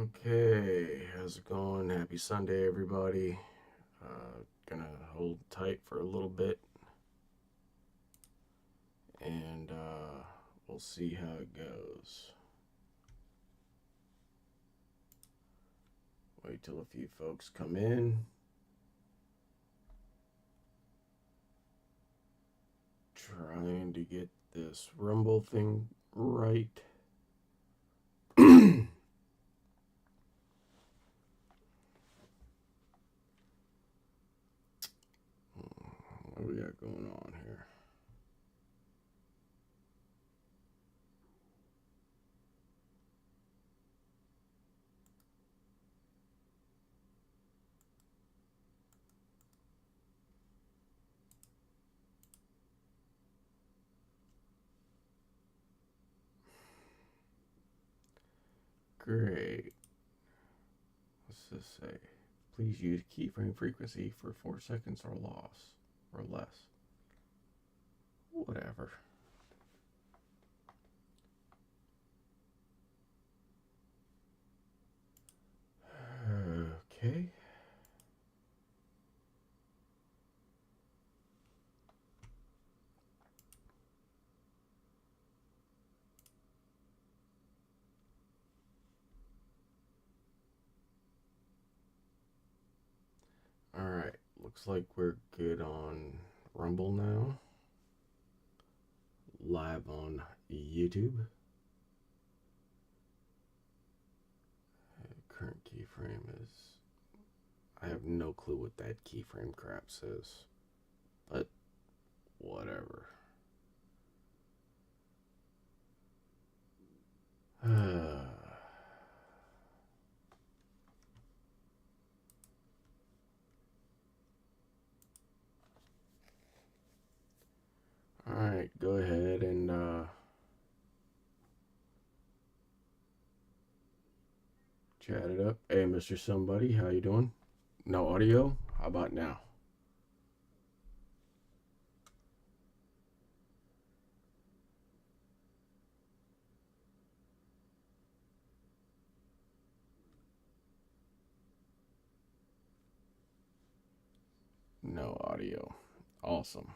Okay, how's it going? Happy Sunday, everybody. Gonna hold tight for a little bit and we'll see how it goes. Wait till a few folks come in. Trying to get this Rumble thing right. What do we got going on here? Great. What's this say? Please use keyframe frequency for 4 seconds or less. Whatever. Okay. All right. Looks like we're good on Rumble now. Live on YouTube. Current keyframe is. I have no clue what that keyframe crap says. But whatever. Alright, go ahead and chat it up. Hey, Mr. Somebody, how you doing? No audio? How about now? No audio. Awesome.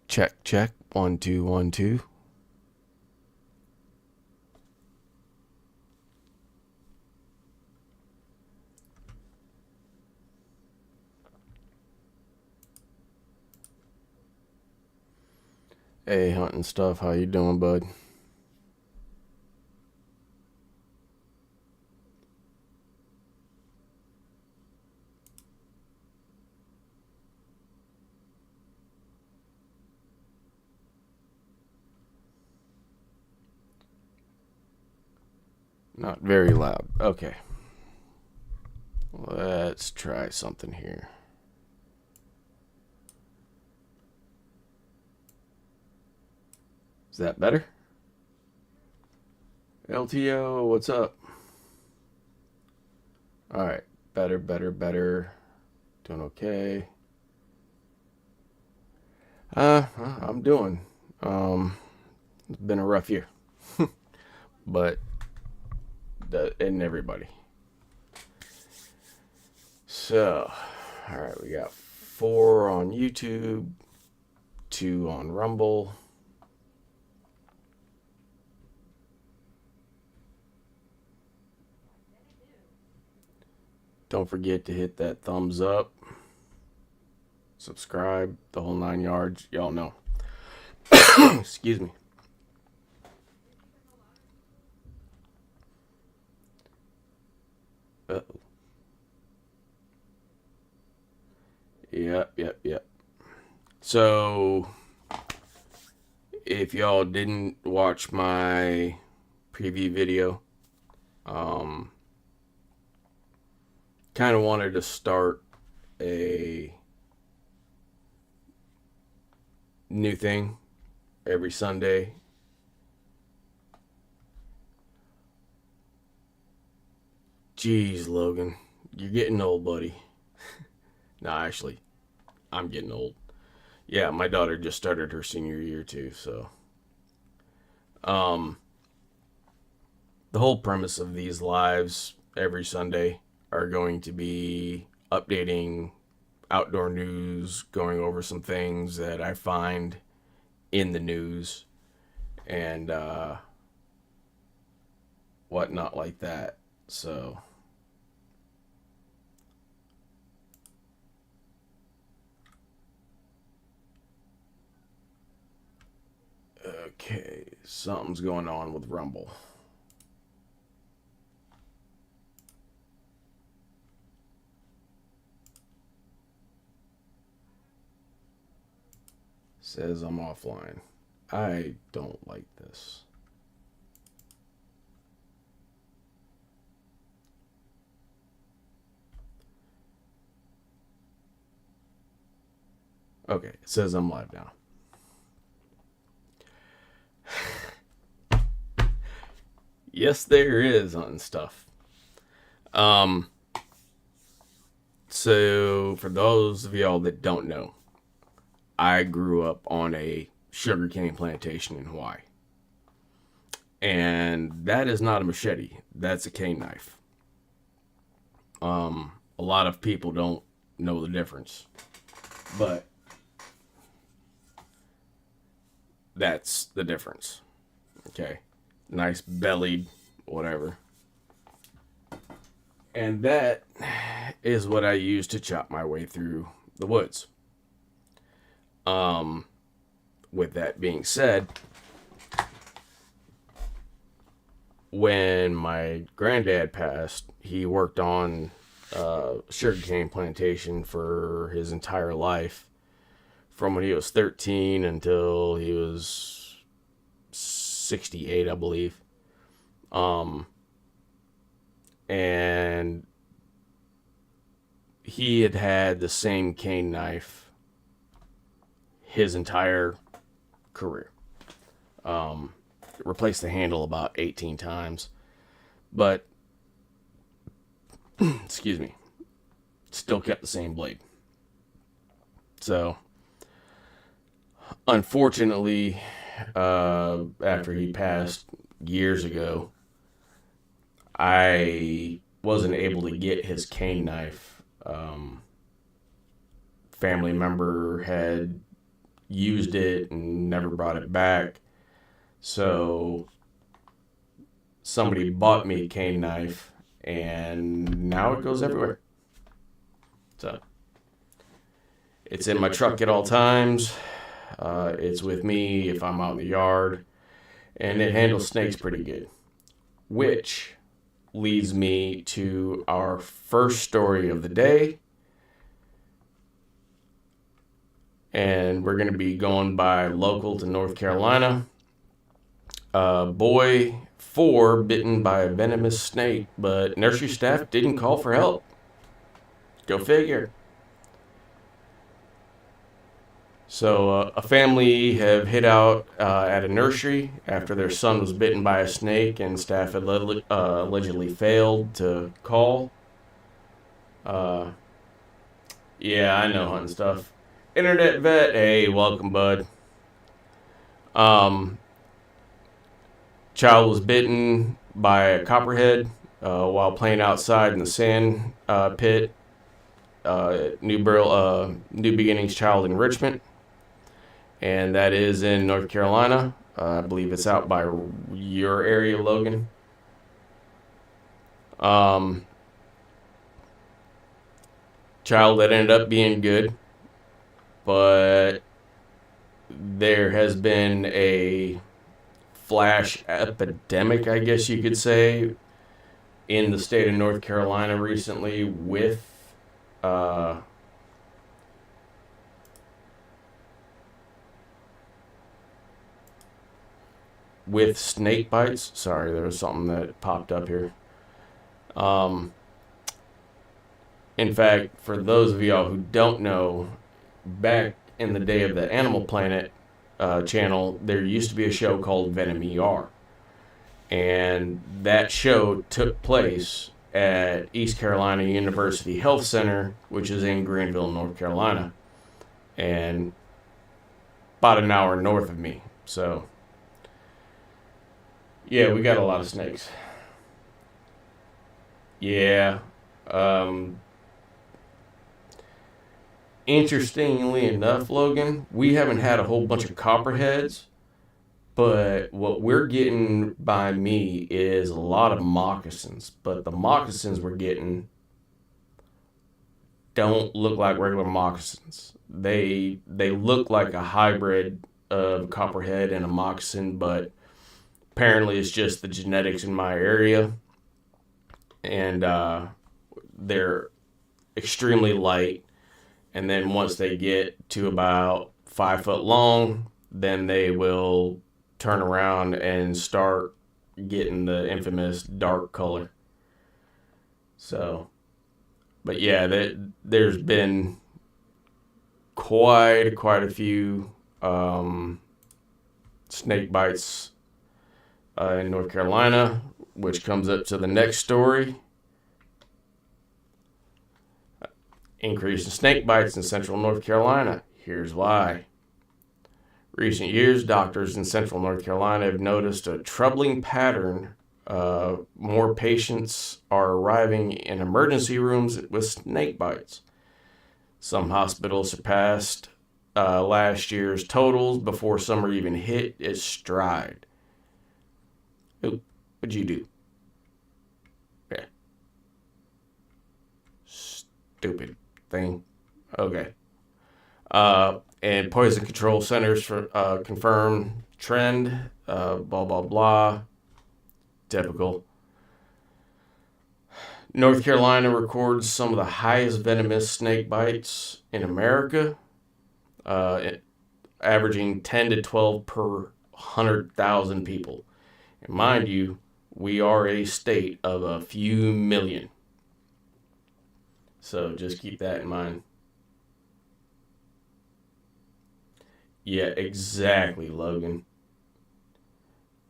Check, check. 1 2 1 2. Hey, hunting stuff. How you doing, bud? Not very loud. Okay. Let's try something here. Is that better? LTO, what's up? Alright. Better. Doing okay. I'm doing. It's been a rough year. But and everybody. So, all right, we got 4 on YouTube, 2 on Rumble. Don't forget to hit that thumbs up, subscribe, the whole 9 yards. Y'all know. Excuse me. Uh-oh. Yep. So, if y'all didn't watch my preview video, kind of wanted to start a new thing every Sunday. Jeez, Logan, you're getting old, buddy. Nah, actually, I'm getting old. Yeah, my daughter just started her senior year too, so um the whole premise of these lives every Sunday are going to be updating outdoor news, going over some things that I find in the news, and whatnot like that. So, okay, something's going on with Rumble. Says I'm offline. I don't like this. Okay, it says I'm live now. Yes, there is on stuff. So for those of y'all that don't know, I grew up on a sugarcane plantation in Hawaii. And that is not a machete, that's a cane knife. A lot of people don't know the difference, but that's the difference. Okay, nice bellied, whatever. And that is what I use to chop my way through the woods. With that being said, when my granddad passed, he worked on sugarcane plantation for his entire life, from when he was 13 until he was 68, I believe. And he had had the same cane knife his entire career. Replaced the handle about 18 times, but excuse me, still kept the same blade. So unfortunately, after he passed years ago, I wasn't able to get his cane knife. Family member had used it and never brought it back. So somebody bought me a cane knife, and now it goes everywhere. So it's in my truck at all times. It's with me if I'm out in the yard, and it handles snakes pretty good. Which leads me to our first story of the day. And we're going to be going by local to North Carolina. Boy 4 bitten by a venomous snake, but nursery staff didn't call for help. Go figure. So a family have hid out at a nursery after their son was bitten by a snake, and staff had allegedly failed to call. Yeah, I know hunting stuff. Internet vet, hey, welcome, bud. Child was bitten by a copperhead while playing outside in the sand pit. New Beginnings Child Enrichment, and that is in North Carolina. I believe it's out by your area, Logan. Child that ended up being good, but there has been a flash epidemic, I guess you could say, in the state of North Carolina recently with snake bites. Sorry, there was something that popped up here. In fact, for those of y'all who don't know, back in the day of the Animal Planet channel, there used to be a show called Venom ER. And that show took place at East Carolina University Health Center, which is in Greenville, North Carolina. And about an hour north of me. So, yeah, we got a lot of snakes. Yeah. Um, Interestingly enough, Logan, we haven't had a whole bunch of copperheads, but what we're getting by me is a lot of moccasins. But the moccasins we're getting don't look like regular moccasins. They look like a hybrid of a copperhead and a moccasin, but apparently it's just the genetics in my area, and they're extremely light. And then once they get to about 5 foot long, then they will turn around and start getting the infamous dark color. So, but yeah, there's been quite a few snake bites in North Carolina, which comes up to the next story. Increase in snake bites in central North Carolina. Here's why. Recent years, doctors in central North Carolina have noticed a troubling pattern. More patients are arriving in emergency rooms with snake bites. Some hospitals surpassed last year's totals before summer even hit its stride. Ooh, what'd you do? Yeah. Stupid thing. Okay. And Poison Control Centers for confirmed trend. Blah blah blah. Typical. North Carolina records some of the highest venomous snake bites in America, averaging 10 to 12 per 100,000 people. And mind you, we are a state of a few million. So just keep that in mind. Yeah, exactly, Logan.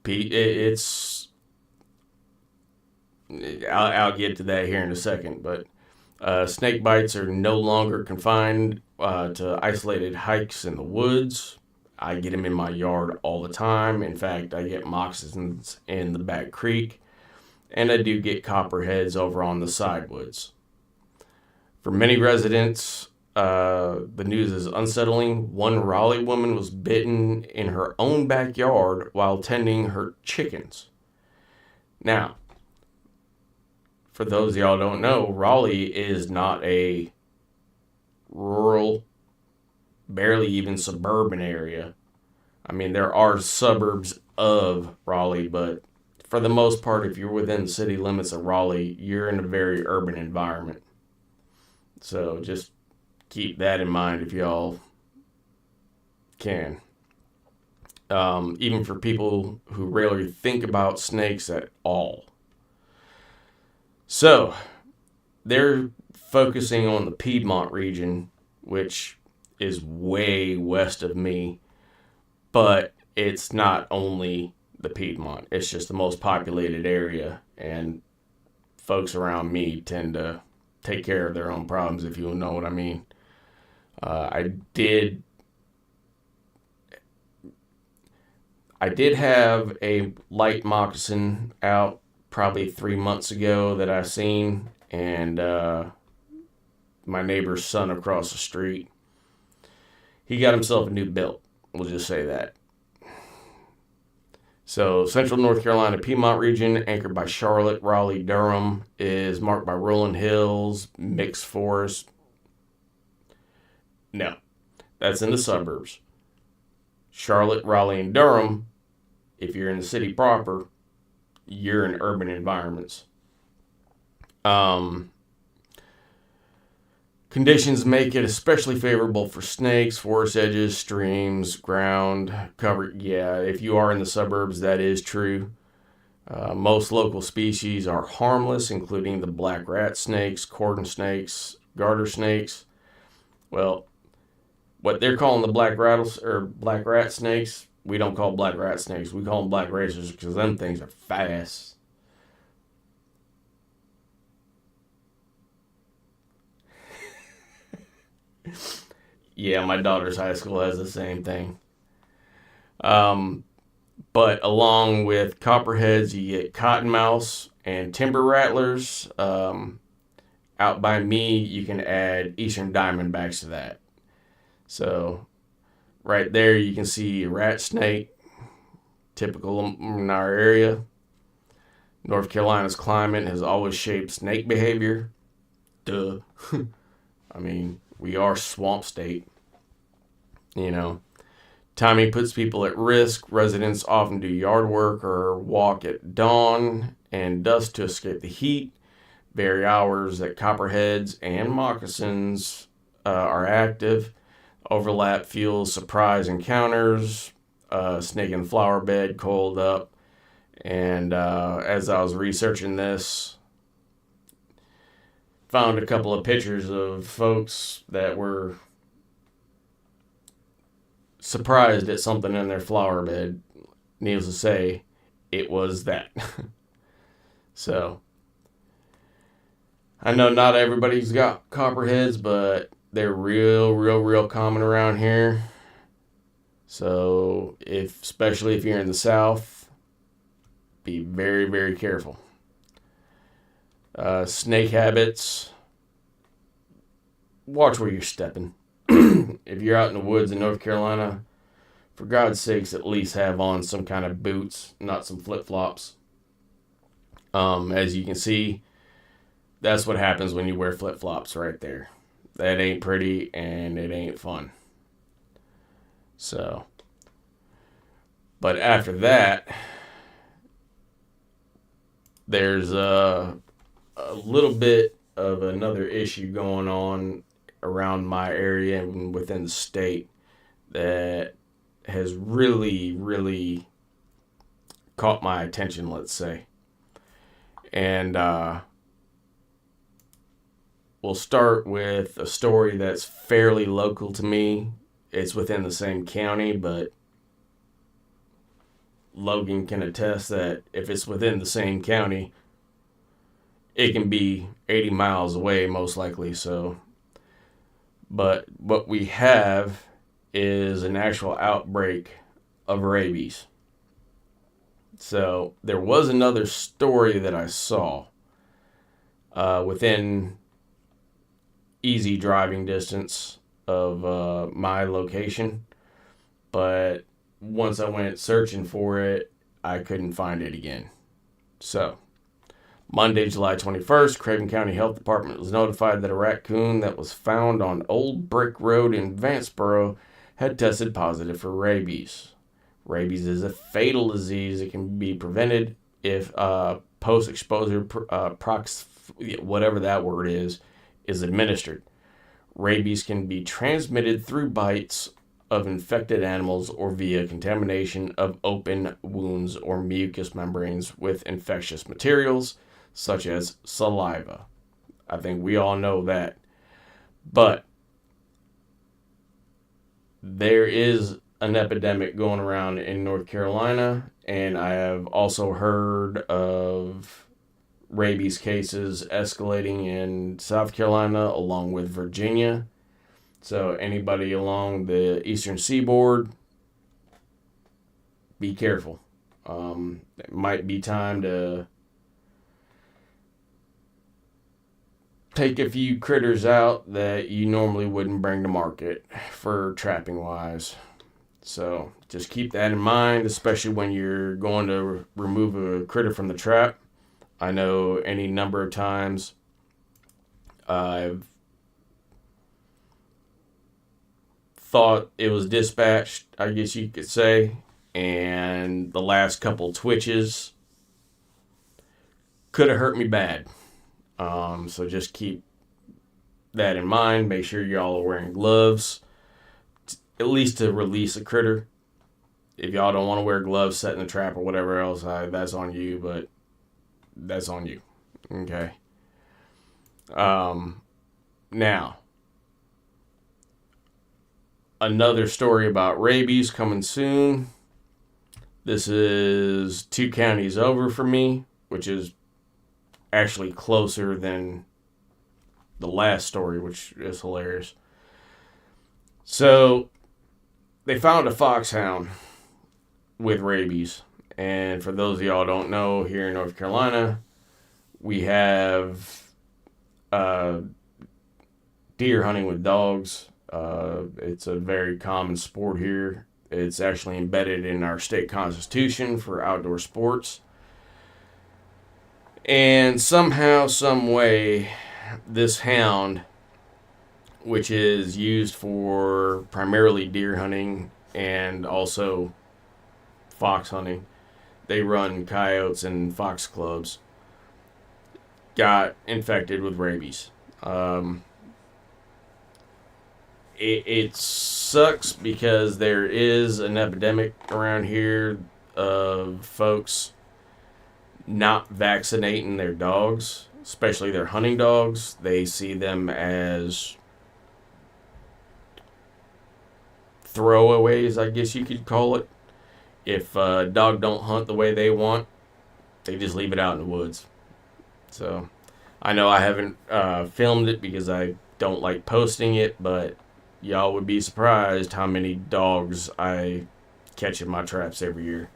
It's. I'll get to that here in a second, but snake bites are no longer confined to isolated hikes in the woods. I get them in my yard all the time. In fact, I get moccasins in the back creek, and I do get copperheads over on the side woods. For many residents, the news is unsettling. One Raleigh woman was bitten in her own backyard while tending her chickens. Now, for those of y'all who don't know, Raleigh is not a rural, barely even suburban area. I mean, there are suburbs of Raleigh, but for the most part, if you're within the city limits of Raleigh, you're in a very urban environment. So just keep that in mind if y'all can. Even for people who rarely think about snakes at all. So they're focusing on the Piedmont region, which is way west of me, but it's not only the Piedmont, it's just the most populated area, and folks around me tend to take care of their own problems, if you know what I mean. I did have a light moccasin out probably 3 months ago that I seen, and my neighbor's son across the street, he got himself a new belt. We'll just say that. So, Central North Carolina Piedmont region, anchored by Charlotte, Raleigh, Durham, is marked by rolling hills, mixed forest. No, that's in the suburbs. Charlotte, Raleigh, and Durham, if you're in the city proper, you're in urban environments. Conditions make it especially favorable for snakes, forest edges, streams, ground cover. Yeah, if you are in the suburbs, that is true. Most local species are harmless, including the black rat snakes, cordon snakes, garter snakes. Well, what they're calling the black rat snakes, we don't call black rat snakes. We call them black racers because them things are fast. Yeah, my daughter's high school has the same thing. But along with copperheads, you get cottonmouths and timber rattlers. Out by me, you can add eastern diamondbacks to that. So right there, you can see a rat snake, typical in our area. North Carolina's climate has always shaped snake behavior. Duh. I mean, we are swamp state. You know, timing puts people at risk. Residents often do yard work or walk at dawn and dusk to escape the heat. Very hours that copperheads and moccasins are active. Overlap fuels surprise encounters. Snake in flower bed, coiled up. And as I was researching this, found a couple of pictures of folks that were surprised at something in their flower bed. Needless to say, it was that. So, I know not everybody's got copperheads, but they're real common around here. So, especially if you're in the South, be very careful. Snake habits. Watch where you're stepping. If you're out in the woods in North Carolina, for God's sakes, at least have on some kind of boots, not some flip-flops. As you can see, that's what happens when you wear flip-flops right there. That ain't pretty and it ain't fun. So, but after that, there's a little bit of another issue going on around my area and within the state that has really caught my attention, let's say. And we'll start with a story that's fairly local to me. It's within the same county, but Logan can attest that if it's within the same county, it can be 80 miles away, most likely. So, but what we have is an actual outbreak of rabies. So there was another story that I saw within easy driving distance of my location, but once I went searching for it, I couldn't find it again. So Monday, July 21st, Craven County Health Department was notified that a raccoon that was found on Old Brick Road in Vanceboro had tested positive for rabies. Rabies is a fatal disease. It can be prevented if post-exposure, whatever that word is administered. Rabies can be transmitted through bites of infected animals or via contamination of open wounds or mucous membranes with infectious materials, such as saliva. I think we all know that. But there is an epidemic going around in North Carolina, and I have also heard of rabies cases escalating in South Carolina along with Virginia. So anybody along the eastern seaboard, be careful. It might be time to take a few critters out that you normally wouldn't bring to market for trapping wise. So just keep that in mind, especially when you're going to remove a critter from the trap. I know any number of times I've thought it was dispatched, I guess you could say, and the last couple twitches could have hurt me bad. So just keep that in mind. Make sure y'all are wearing gloves, at least to release a critter. If y'all don't want to wear gloves, setting the trap or whatever else, that's on you, but that's on you. Okay. Now, another story about rabies coming soon. This is 2 counties over for me, which is actually closer than the last story, which is hilarious. So, they found a foxhound with rabies. And for those of y'all who don't know, here in North Carolina, we have deer hunting with dogs. It's a very common sport here. It's actually embedded in our state constitution for outdoor sports. And somehow, some way, this hound, which is used for primarily deer hunting and also fox hunting, they run coyotes and fox clubs, got infected with rabies. It sucks because there is an epidemic around here of folks not vaccinating their dogs, especially their hunting dogs. They see them as throwaways, I guess you could call it. If a dog don't hunt the way they want, they just leave it out in the woods. So I know I haven't filmed it because I don't like posting it, but y'all would be surprised how many dogs I catch in my traps every year.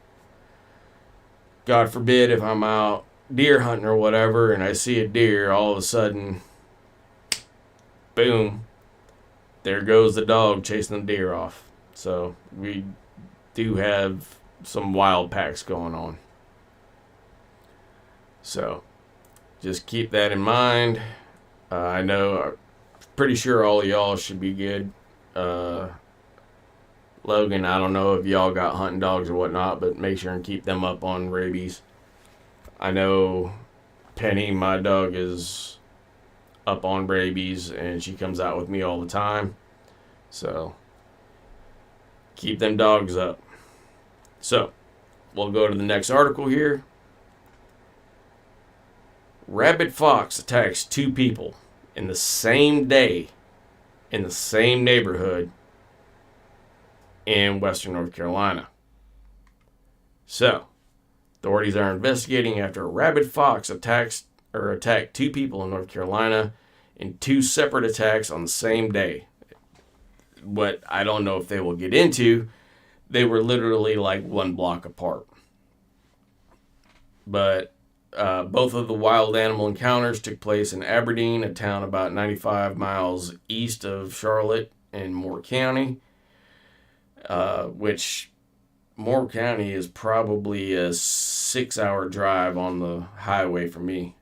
God forbid if I'm out deer hunting or whatever and I see a deer, all of a sudden, boom, there goes the dog chasing the deer off. So we do have some wild packs going on. So just keep that in mind. I know, pretty sure all of y'all should be good. Logan, I don't know if y'all got hunting dogs or whatnot, but make sure and keep them up on rabies. I know Penny, my dog, is up on rabies, and she comes out with me all the time. So keep them dogs up. So we'll go to the next article here. Rabid fox attacks 2 people in the same day in the same neighborhood in Western North Carolina. So, authorities are investigating after a rabid fox attacked 2 people in North Carolina in 2 separate attacks on the same day. What I don't know if they will get into, they were literally like 1 block apart. But both of the wild animal encounters took place in Aberdeen, a town about 95 miles east of Charlotte in Moore County, which Moore County is probably a 6-hour drive on the highway for me.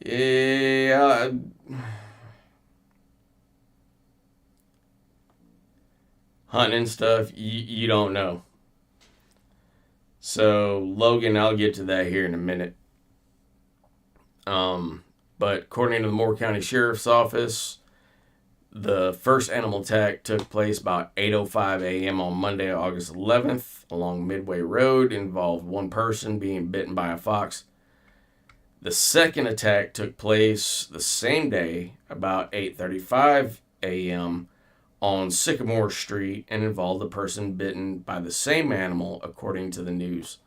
Yeah. Hunting and stuff, you don't know. So, Logan, I'll get to that here in a minute. But according to the Moore County Sheriff's Office, the first animal attack took place about 8:05 a.m. on Monday, August 11th, along Midway Road. Involved 1 person being bitten by a fox. The second attack took place the same day, about 8:35 a.m., on Sycamore Street, and involved a person bitten by the same animal, according to the news.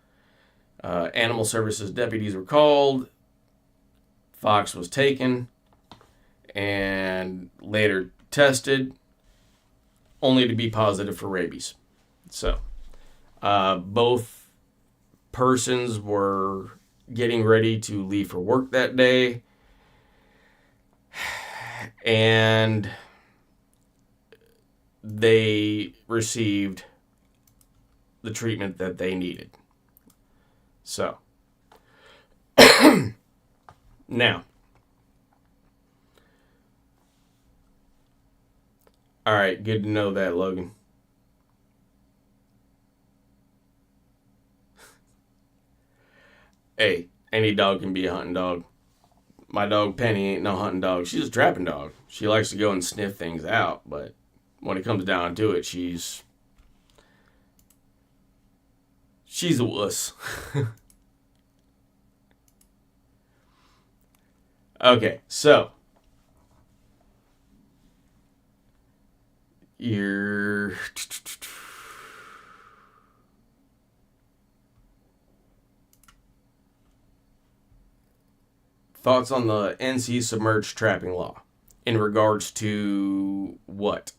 Animal Services deputies were called. Fox was taken and later tested, only to be positive for rabies. So, both persons were getting ready to leave for work that day, and they received the treatment that they needed. So, now, all right, good to know that, Logan. Hey, any dog can be a hunting dog. My dog Penny ain't no hunting dog. She's a trapping dog. She likes to go and sniff things out, but when it comes down to it, she's a wuss. Okay, so your thoughts on the NC submerged trapping law in regards to what?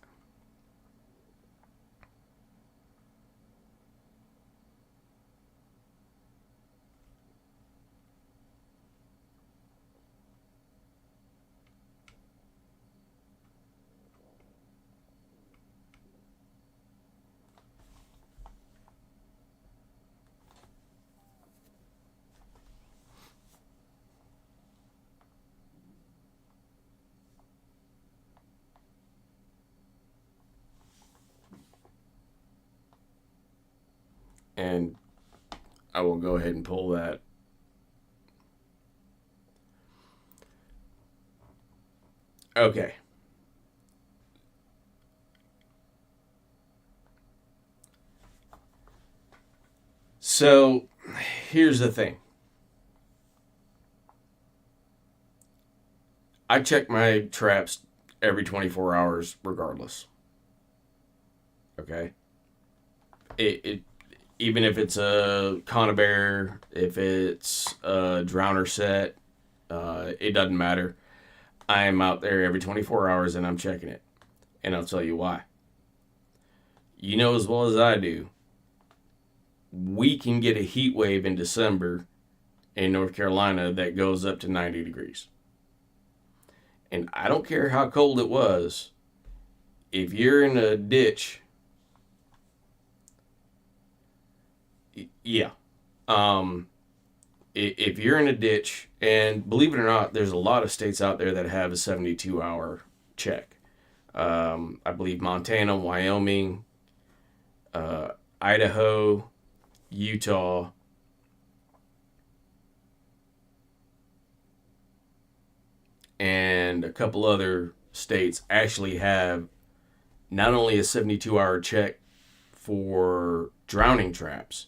And I will go ahead and pull that. Okay. So, here's the thing. I check my traps every 24 hours regardless. Okay? It even if it's a conibear, if it's a drowner set, it doesn't matter. I am out there every 24 hours and I'm checking it. And I'll tell you why. You know as well as I do, we can get a heat wave in December in North Carolina that goes up to 90 degrees. And I don't care how cold it was, if you're in a ditch, yeah. If you're in a ditch, and believe it or not, there's a lot of states out there that have a 72-hour check. I believe Montana, Wyoming, Idaho, Utah, and a couple other states actually have not only a 72-hour check for drowning traps,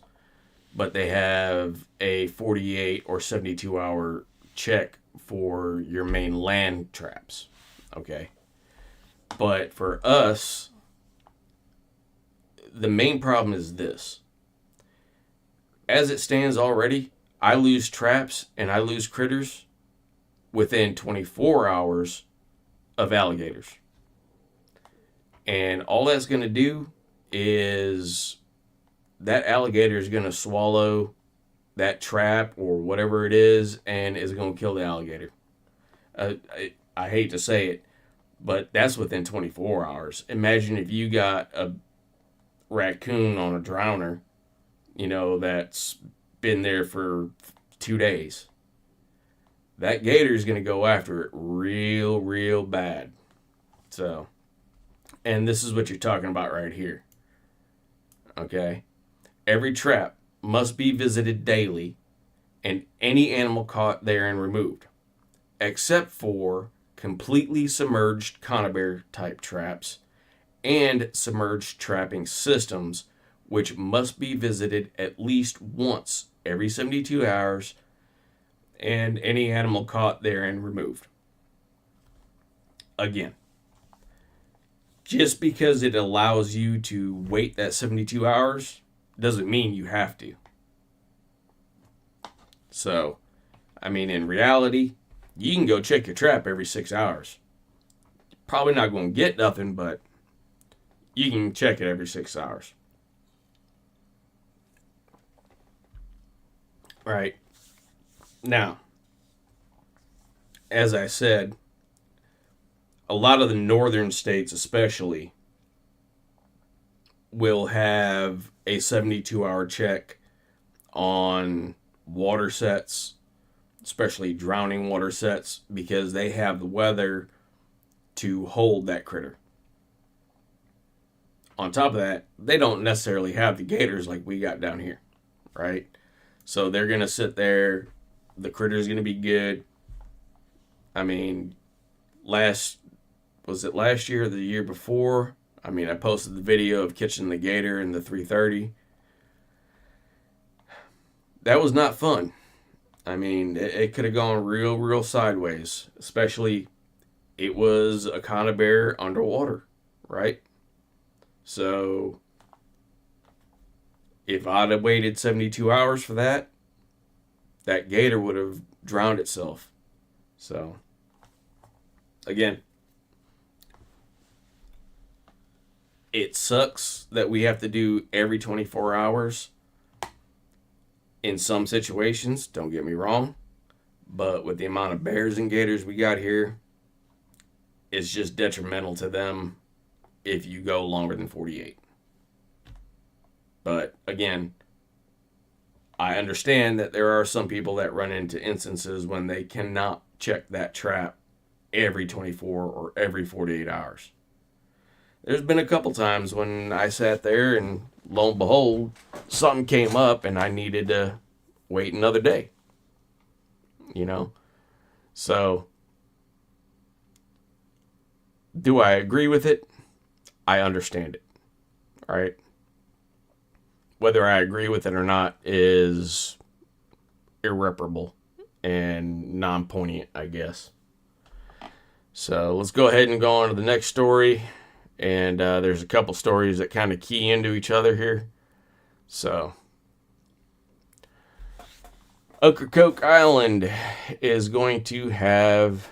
but they have a 48 or 72-hour check for your main land traps. Okay. But for us, the main problem is this. As it stands already, I lose traps and I lose critters within 24 hours of alligators. And all that's going to do is that alligator is going to swallow that trap or whatever it is and is going to kill the alligator. I hate to say it, but that's within 24 hours. Imagine if you got a raccoon on a drowner, that's been there for 2 days. That gator is going to go after it real, real bad. So, and this is what you're talking about right here. Okay? Every trap must be visited daily and any animal caught therein removed, except for completely submerged conibear type traps and submerged trapping systems, which must be visited at least once every 72 hours and any animal caught therein removed. Again, just because it allows you to wait that 72 hours doesn't mean you have to. So, in reality, you can go check your trap every 6 hours. Probably not going to get nothing, but you can check it every 6 hours. Right. Now, as I said, a lot of the northern states especially will have a 72-hour check on water sets, especially drowning water sets, because they have the weather to hold that critter. On top of that, they don't necessarily have the gators like we got down here, right? So they're going to sit there. The critter's going to be good. Was it last year or the year before? I posted the video of catching the gator in the 330. That was not fun. It could have gone real, real sideways. Especially, it was a conibear underwater, right? So, if I'd have waited 72 hours for that gator would have drowned itself. So, again, it sucks that we have to do every 24 hours in some situations, don't get me wrong. But with the amount of bears and gators we got here, it's just detrimental to them if you go longer than 48. But again, I understand that there are some people that run into instances when they cannot check that trap every 24 or every 48 hours. There's been a couple times when I sat there and lo and behold, something came up and I needed to wait another day. So, do I agree with it? I understand it. All right. Whether I agree with it or not is irreparable and non-poignant, I guess. So let's go ahead and go on to the next story. And there's a couple stories that kind of key into each other here. So, Ocracoke Island is going to have,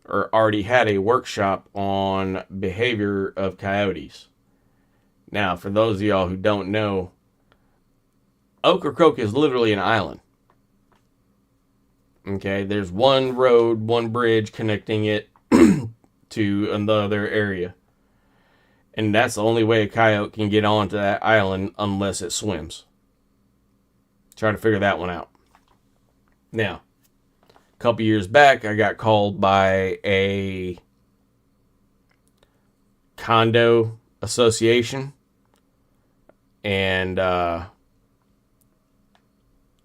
or already had, a workshop on behavior of coyotes. Now, for those of y'all who don't know, Ocracoke is literally an island. Okay, there's one road, one bridge connecting it to another area. And that's the only way a coyote can get onto that island unless it swims. Try to figure that one out. Now, a couple years back, I got called by a condo association. And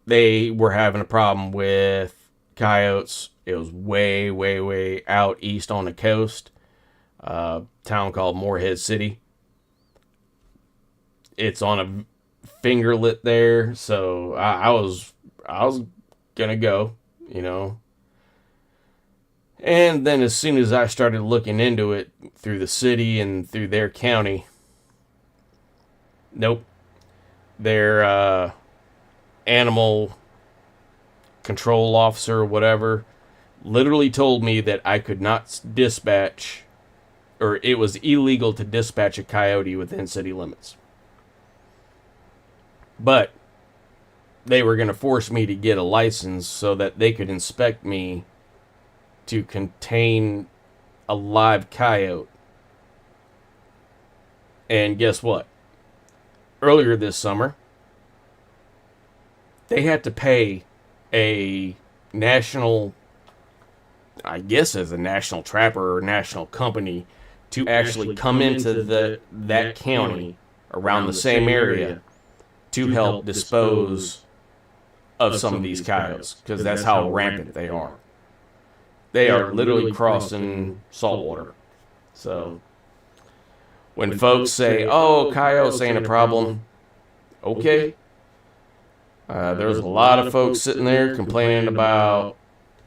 they were having a problem with coyotes. It was way, way, way out east on the coast. Town called Morehead City. It's on a fingerlet there, so I was gonna go, And then as soon as I started looking into it through the city and through their county, nope, their animal control officer or whatever literally told me that I could not dispatch, or it was illegal to dispatch a coyote within city limits. But they were going to force me to get a license so that they could inspect me to contain a live coyote. And guess what? Earlier this summer, they had to pay a national, I guess as a national trapper or national company, to actually come into that county around the same area to help dispose of some of these coyotes, because that's how rampant they are. They are literally crossing saltwater. So when folks say, "Oh, coyotes ain't a problem," okay. There's a lot of folks sitting there complaining about,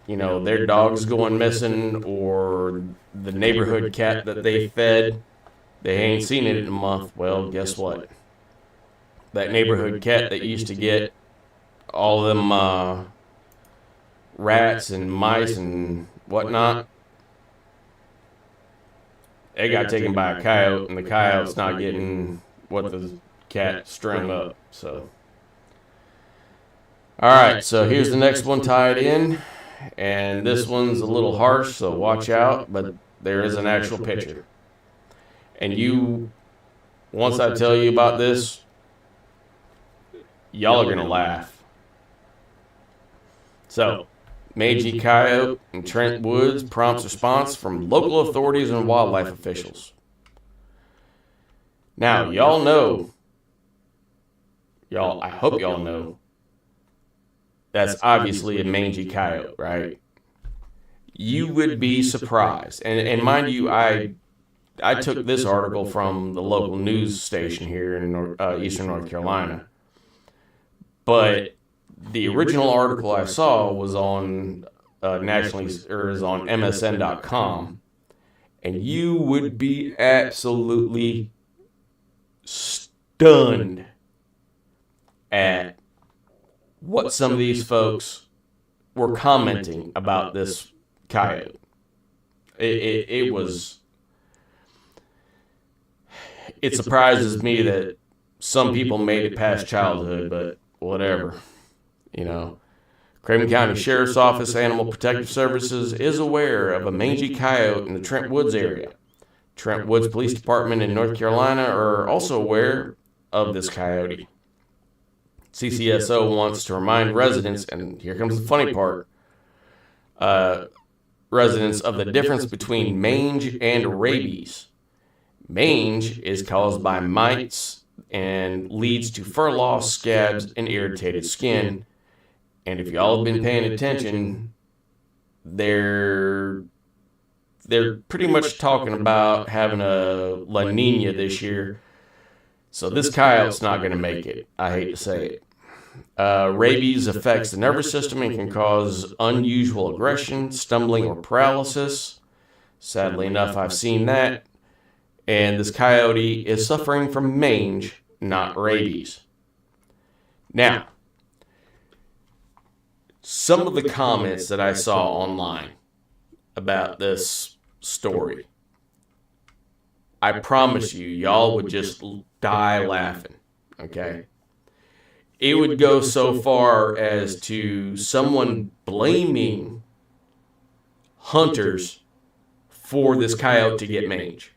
their dogs going missing, or the neighborhood cat that they fed. They ain't seen it in a month. Well, guess what? That neighborhood cat that used to get all of them rats and mice and whatnot, they got taken by a coyote, and the coyote's not getting what the cat strung up. So, all right, so here's the next one tied in, and this one's a little harsh, so watch out, but there is an actual picture. And once I tell you about this, y'all are going to laugh. So, mangy coyote in Trent Woods prompts response from local authorities and wildlife officials. Now, I hope y'all know, that's obviously a mangy coyote, right? You would be surprised. And mind you, I took this article from the local news station here in Eastern North Carolina. But the original article I saw was on is on MSN.com, and you would be absolutely stunned at what some of these folks were commenting about this coyote. It surprises me that some people made it past childhood, but whatever. Craven County Sheriff's Office Animal Protective Services is aware of a mangy coyote in the Trent Woods area. Trent Woods Police Department in North Carolina are also aware of this coyote. CCSO wants to remind residents, and here comes the funny part, residents of the difference between mange and rabies. Mange is caused by mites and leads to fur loss, scabs, and irritated skin. And if y'all have been paying attention, they're pretty much talking about having a La Nina this year. So this coyote's not going to make it. I hate to say it. Rabies affects the nervous system and can cause unusual aggression, stumbling, or paralysis. Sadly enough, I've seen that. And this coyote is suffering from mange, not rabies. Now, some of the comments that I saw online about this story, I promise you, y'all would just die laughing, okay? It would go so far as to someone blaming hunters for this coyote to get mange.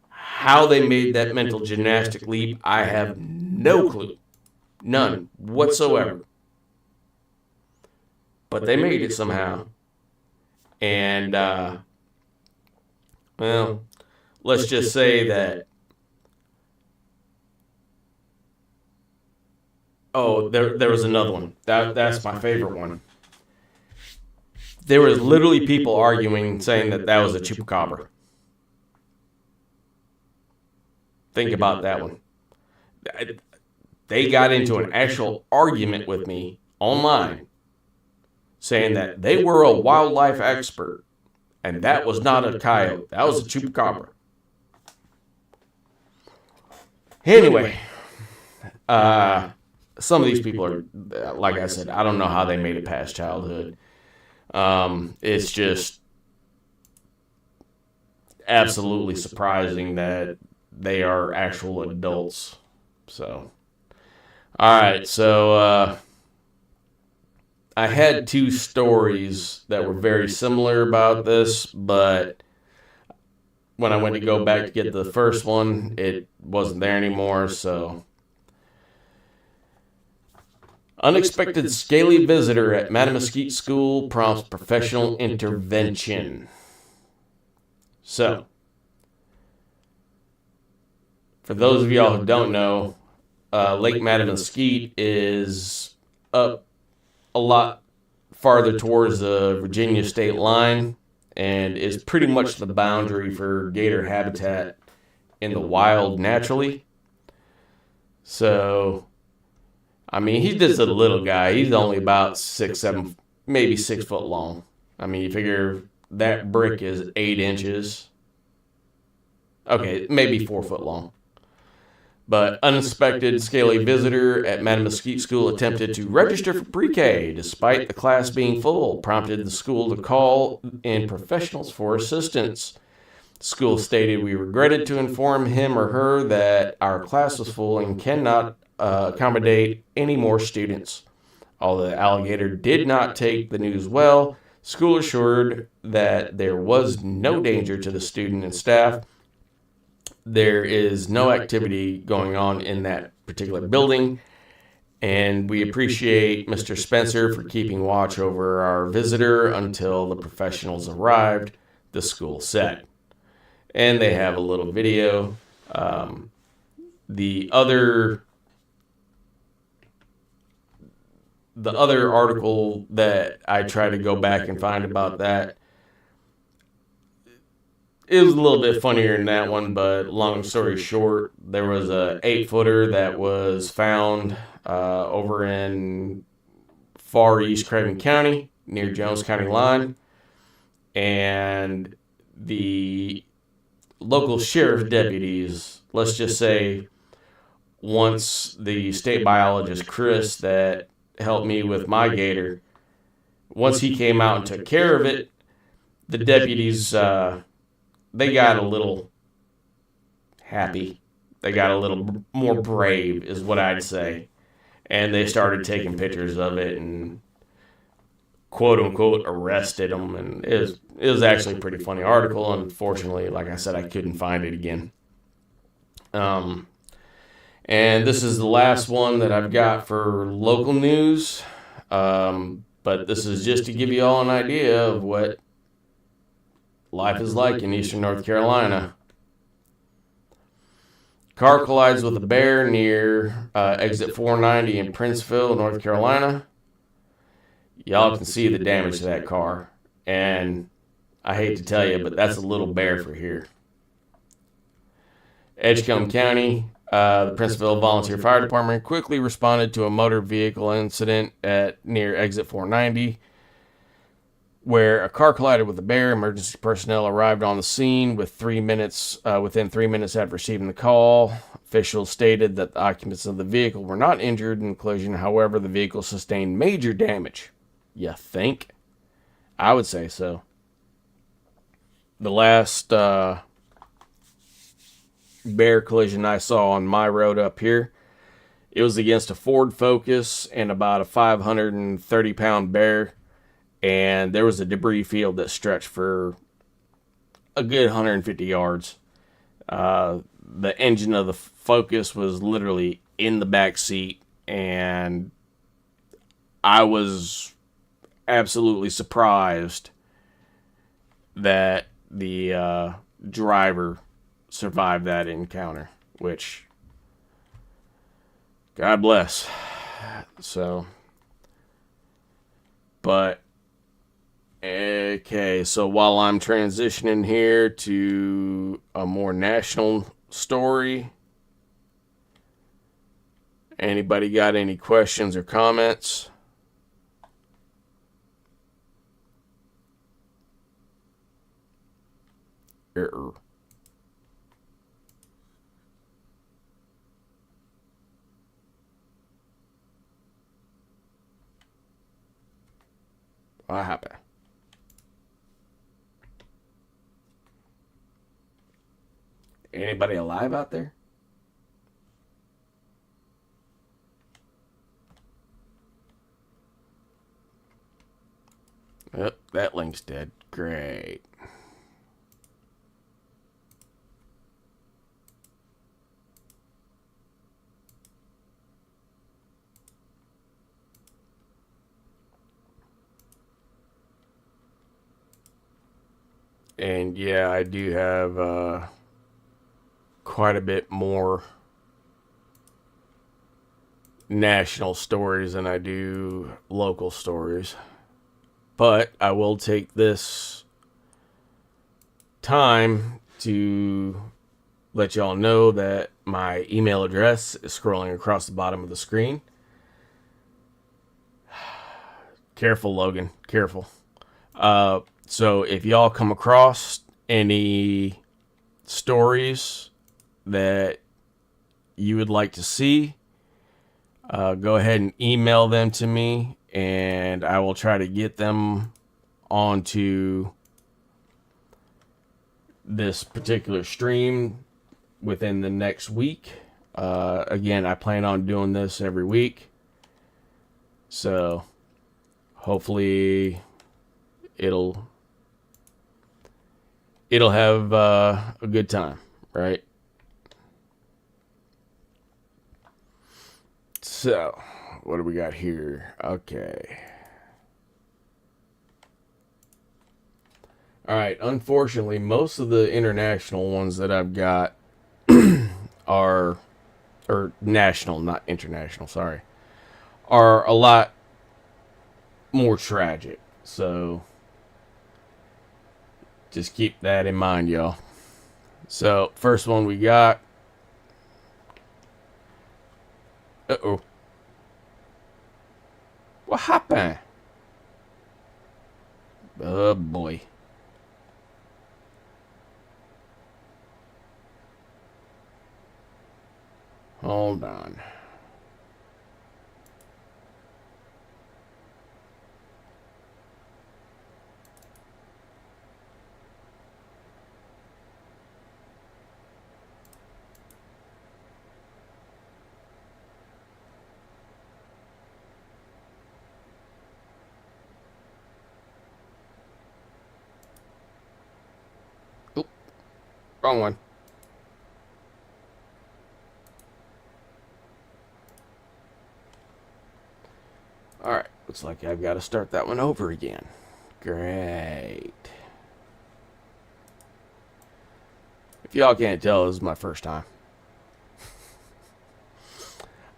How they made that mental gymnastic leap, I have no clue. None whatsoever. But they made it somehow. And, well, let's just say that, oh, there was another one. That's my favorite one. There was literally people arguing, saying that was a chupacabra. Think about that one. They got into an actual argument with me online, saying that they were a wildlife expert, and that was not a coyote. That was a chupacabra. Anyway, some of these people are, like I said, I don't know how they made it past childhood. It's just absolutely surprising that they are actual adults. So, all right. So, I had two stories that were very similar about this, but when I went to go back to get the first one, it wasn't there anymore. So, unexpected scaly visitor at Mattamuskeet School prompts professional intervention. So, for those of y'all who don't know, Lake Mattamuskeet is up a lot farther towards the Virginia state line and is pretty much the boundary for gator habitat in the wild naturally. So, I mean, he's just a little guy. He's only about 6, 7, maybe 6 foot long. I mean, you figure that brick is 8 inches. Okay, maybe 4 foot long. But unexpected scaly visitor at Mattamuskeet School attempted to register for pre-K despite the class being full, prompted the school to call in professionals for assistance. The school stated, "We regretted to inform him or her that our class was full and cannot accommodate any more students." Although the alligator did not take the news well, school assured that there was no danger to the student and staff. There is no activity going on in that particular building, and we appreciate Mr. Spencer for keeping watch over our visitor until the professionals arrived, the school said. And they have a little video. The other article that I tried to go back and find about that, it was a little bit funnier than that one, but long story short, there was a 8-footer that was found over in far east Craven County near Jones County line, and the local sheriff deputies, let's just say, once the state biologist Chris that helped me with my gator, once he came out and took care of it, the deputies they got a little happy. They got a little more brave, is what I'd say. And they started taking pictures of it and quote unquote arrested him. And it was actually a pretty funny article. Unfortunately, like I said, I couldn't find it again. And this is the last one that I've got for local news. But this is just to give you all an idea of what life is like in eastern North Carolina. Car collides with a bear near exit 490 in Princeville, North Carolina. Y'all can see the damage to that car. And I hate to tell you, but that's a little bear for here. Edgecombe County, the Princeville Volunteer Fire Department quickly responded to a motor vehicle incident at near exit 490, where a car collided with a bear. Emergency personnel arrived on the scene within 3 minutes after receiving the call. Officials stated that the occupants of the vehicle were not injured in the collision. However, the vehicle sustained major damage. You think? I would say so. The last bear collision I saw on my road up here, it was against a Ford Focus and about a 530-pound bear. And there was a debris field that stretched for a good 150 yards. The engine of the Focus was literally in the back seat, and I was absolutely surprised that the driver survived that encounter, which, God bless. So, but okay, so while I'm transitioning here to a more national story, anybody got any questions or comments? What happened? Anybody alive out there? Oh, that link's dead. Great. And yeah, I do have quite a bit more national stories than I do local stories. But I will take this time to let y'all know that my email address is scrolling across the bottom of the screen. Careful, Logan. Careful. So if y'all come across any stories that you would like to see, go ahead and email them to me, and I will try to get them onto this particular stream within the next week. Again, I plan on doing this every week, so hopefully it'll have a good time, right? So, what do we got here? Okay. All right. Unfortunately, most of the international ones that I've got are, or national, not international, sorry, are a lot more tragic. So, just keep that in mind, y'all. So, first one we got. Uh-oh. What happened? Oh, boy. Hold on. Oop. Wrong one. Alright, looks like I've got to start that one over again. Great. If y'all can't tell, this is my first time.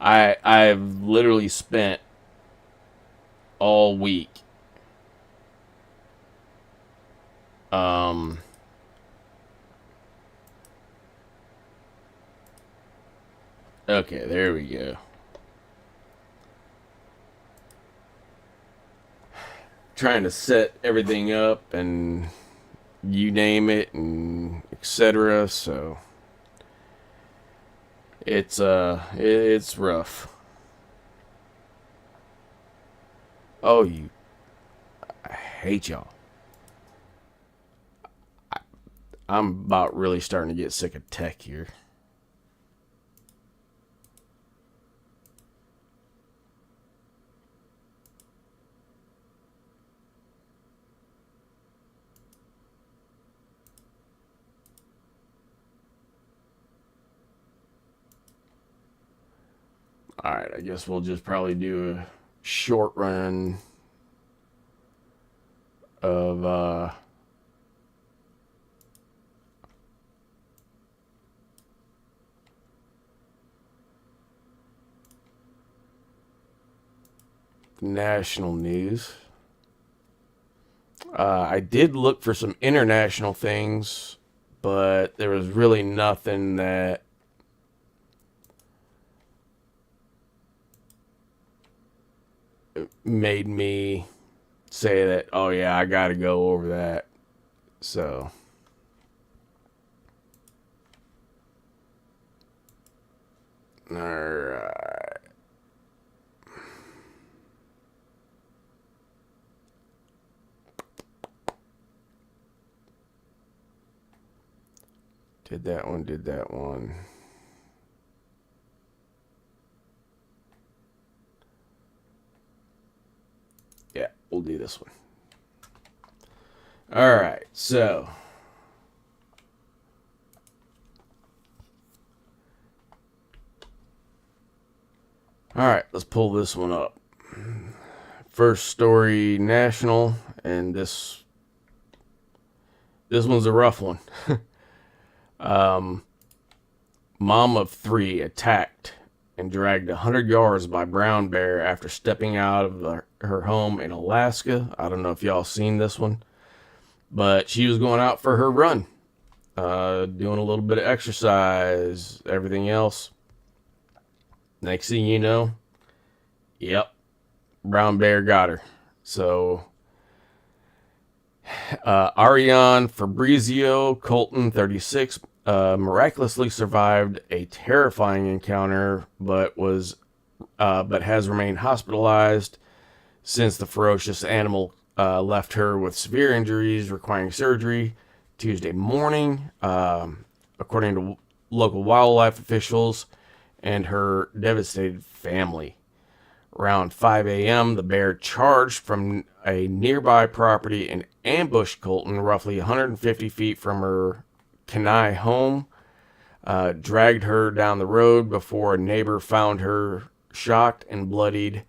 I've literally spent all week okay, there we go. Trying to set everything up and you name it and etc. So it's rough. Oh, I hate y'all. I'm about really starting to get sick of tech here. Alright, I guess we'll just probably do a short run of national news. I did look for some international things, but there was really nothing that made me say that, oh yeah, I gotta go over that. So alright. Did that one. Yeah, we'll do this one. Alright, so alright, let's pull this one up. First story, national, and this one's a rough one. Mom of 3 attacked and dragged 100 yards by brown bear after stepping out of her home in Alaska. I don't know if y'all seen this one, but she was going out for her run, doing a little bit of exercise, everything else. Next thing you know, yep, brown bear got her. So Ariane Fabrizio Colton, 36, miraculously survived a terrifying encounter, but has remained hospitalized since the ferocious animal left her with severe injuries requiring surgery Tuesday morning, according to local wildlife officials and her devastated family. Around 5 a.m., the bear charged from a nearby property and ambushed Colton roughly 150 feet from her Kenai home, dragged her down the road before a neighbor found her shocked and bloodied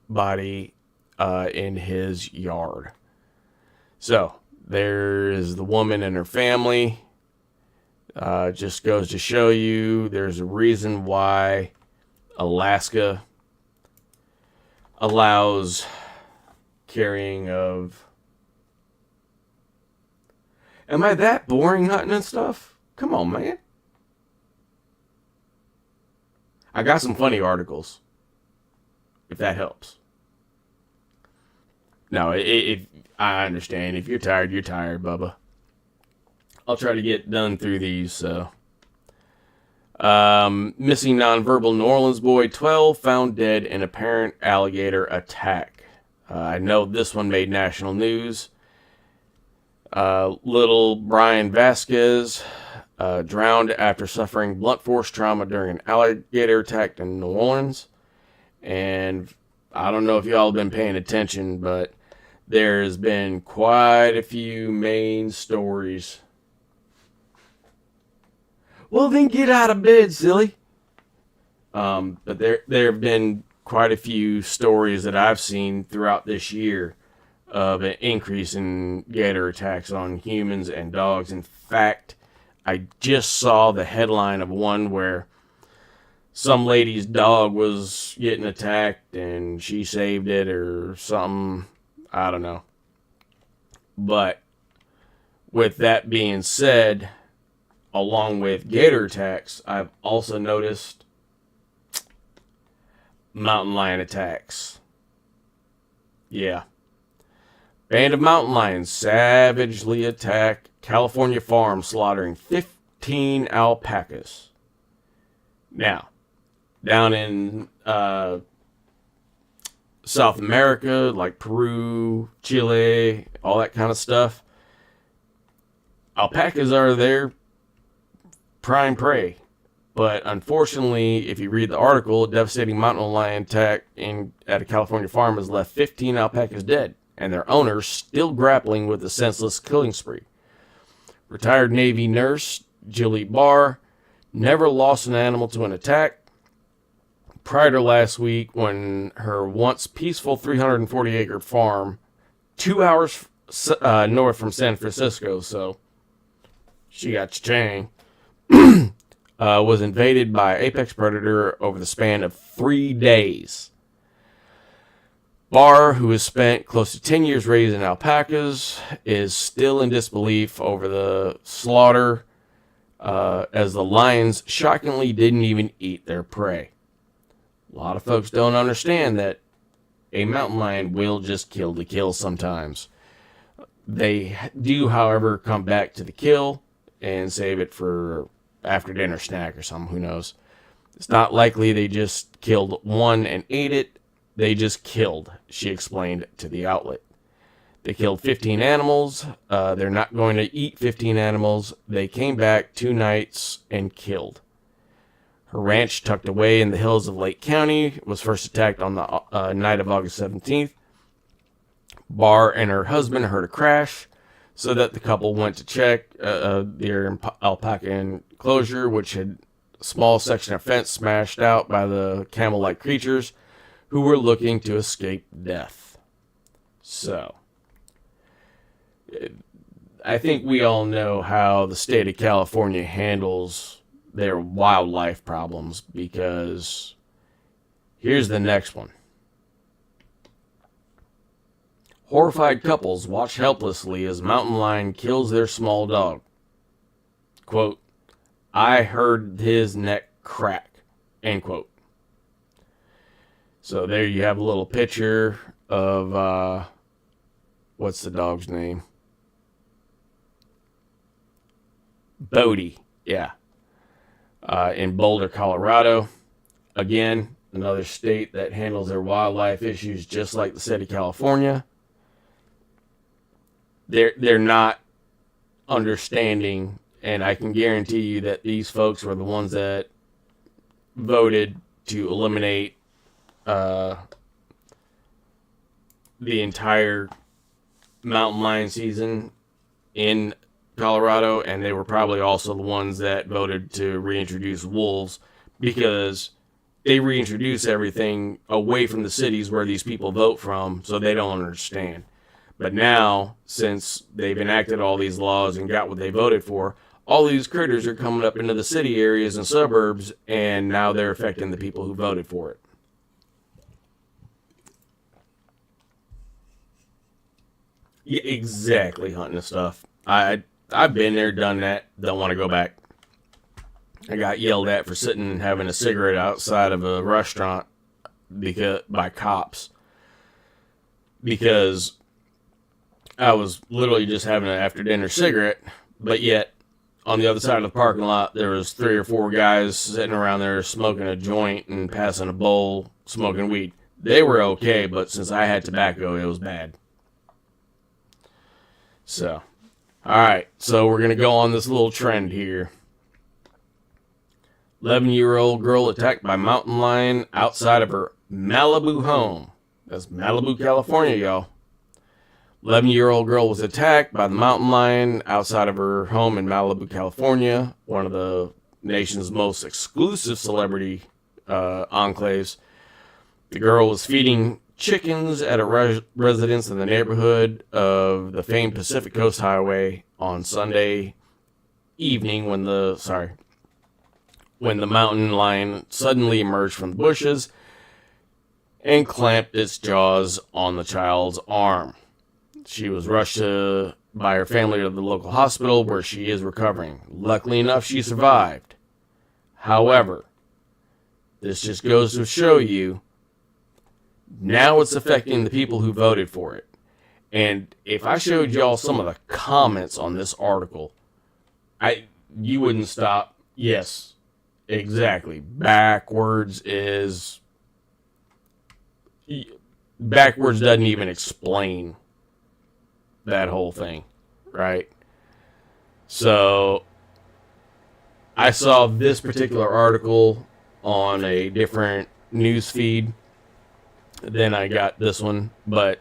body in his yard. So there is the woman and her family. Just goes to show you there's a reason why Alaska allows carrying of... Am I that boring hunting and stuff? Come on, man. I got some funny articles, if that helps. No, if I understand. If you're tired, you're tired, Bubba. I'll try to get done through these, so... missing nonverbal New Orleans boy 12 found dead in apparent alligator attack. I know this one made national news. Little Brian Vasquez drowned after suffering blunt force trauma during an alligator attack in New Orleans. And I don't know if y'all have been paying attention, but there's been quite a few main stories. Well, then get out of bed, silly. But there have been quite a few stories that I've seen throughout this year of an increase in gator attacks on humans and dogs. In fact, I just saw the headline of one where some lady's dog was getting attacked and she saved it or something. I don't know. But with that being said, along with gator attacks, I've also noticed mountain lion attacks. Yeah. Band of mountain lions savagely attack California farm, slaughtering 15 alpacas. Now, down in South America, like Peru, Chile, all that kind of stuff, alpacas are their prime prey. But unfortunately, if you read the article, a devastating mountain lion attack at a California farm has left 15 alpacas dead, and their owners still grappling with the senseless killing spree. Retired Navy nurse Julie Barr never lost an animal to an attack. Prior to last week, when her once peaceful 340-acre farm, 2 hours north from San Francisco, so she got cha-chang, was invaded by apex predator over the span of 3 days. Barr, who has spent close to 10 years raising alpacas, is still in disbelief over the slaughter, as the lions shockingly didn't even eat their prey. A lot of folks don't understand that a mountain lion will just kill to kill sometimes. They do, however, come back to the kill and save it for after dinner snack or something, who knows. It's not likely they just killed one and ate it. They just killed, she explained to the outlet. They killed 15 animals. They're not going to eat 15 animals. They came back 2 nights and killed. Her ranch, tucked away in the hills of Lake County, was first attacked on the night of August 17th. Barr and her husband heard a crash, so that the couple went to check their alpaca enclosure, which had a small section of fence smashed out by the camel-like creatures who were looking to escape death. So, I think we all know how the state of California handles their wildlife problems, because here's the next one. Horrified couples watch helplessly as mountain lion kills their small dog. Quote, "I heard his neck crack." End quote. So there you have a little picture of, what's the dog's name? Bodie, yeah. In Boulder, Colorado. Again, another state that handles their wildlife issues just like the state of California. They're not understanding, and I can guarantee you that these folks were the ones that voted to eliminate the entire mountain lion season in Colorado, and they were probably also the ones that voted to reintroduce wolves, because they reintroduce everything away from the cities where these people vote from, so they don't understand. But now, since they've enacted all these laws and got what they voted for, all these critters are coming up into the city areas and suburbs, and now they're affecting the people who voted for it. Yeah, exactly, hunting and stuff. I've been there, done that, don't want to go back. I got yelled at for sitting and having a cigarette outside of a restaurant by cops, because I was literally just having an after-dinner cigarette, but yet on the other side of the parking lot, there was 3 or 4 guys sitting around there smoking a joint and passing a bowl, smoking weed. They were okay, but since I had tobacco, it was bad. So, alright, so we're going to go on this little trend here. 11-year-old girl attacked by mountain lion outside of her Malibu home. That's Malibu, California, y'all. 11-year-old girl was attacked by the mountain lion outside of her home in Malibu, California, one of the nation's most exclusive celebrity enclaves. The girl was feeding chickens at a residence in the neighborhood of the famed Pacific Coast Highway on Sunday evening when when the mountain lion suddenly emerged from the bushes and clamped its jaws on the child's arm. She was rushed by her family to the local hospital where she is recovering. Luckily enough, she survived. However, this just goes to show you, now it's affecting the people who voted for it. And if I showed y'all some of the comments on this article, you wouldn't stop. Yes, exactly. Backwards doesn't even explain that whole thing, right? So I saw this particular article on a different news feed than I got this one, but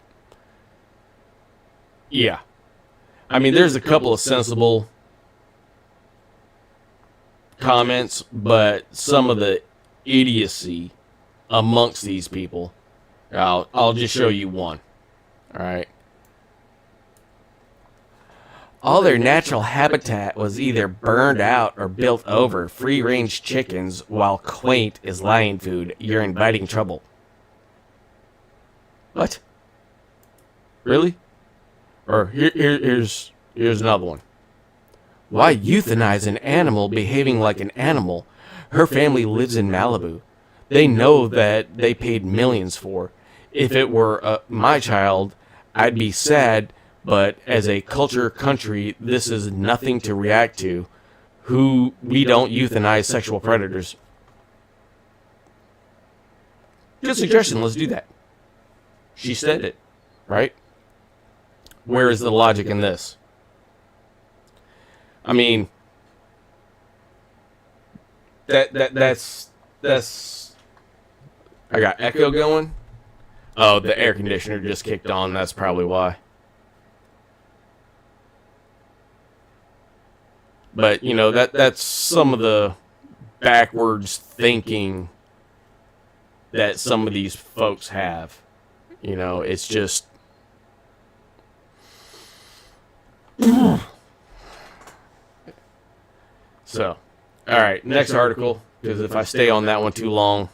yeah. I mean, there's a couple of sensible comments, but some of the idiocy amongst these people, I'll just show you one. All right. All their natural habitat was either burned out or built over free-range chickens, while quaint is lion food. You're inviting trouble. What? Really? Or here's another one. Why euthanize an animal behaving like an animal? Her family lives in Malibu. They know that they paid millions for. If it were my child, I'd be sad, but as a culture country, this is nothing to react to. We don't euthanize sexual predators. Good suggestion, let's do that. She said it, right? Where is the logic in this? I mean, that's I got echo going. Oh, the air conditioner just kicked on. That's probably why. But, you know, that's some of the backwards thinking that some of these folks have. You know, it's just... So, alright, next article, because if I stay on that one too long,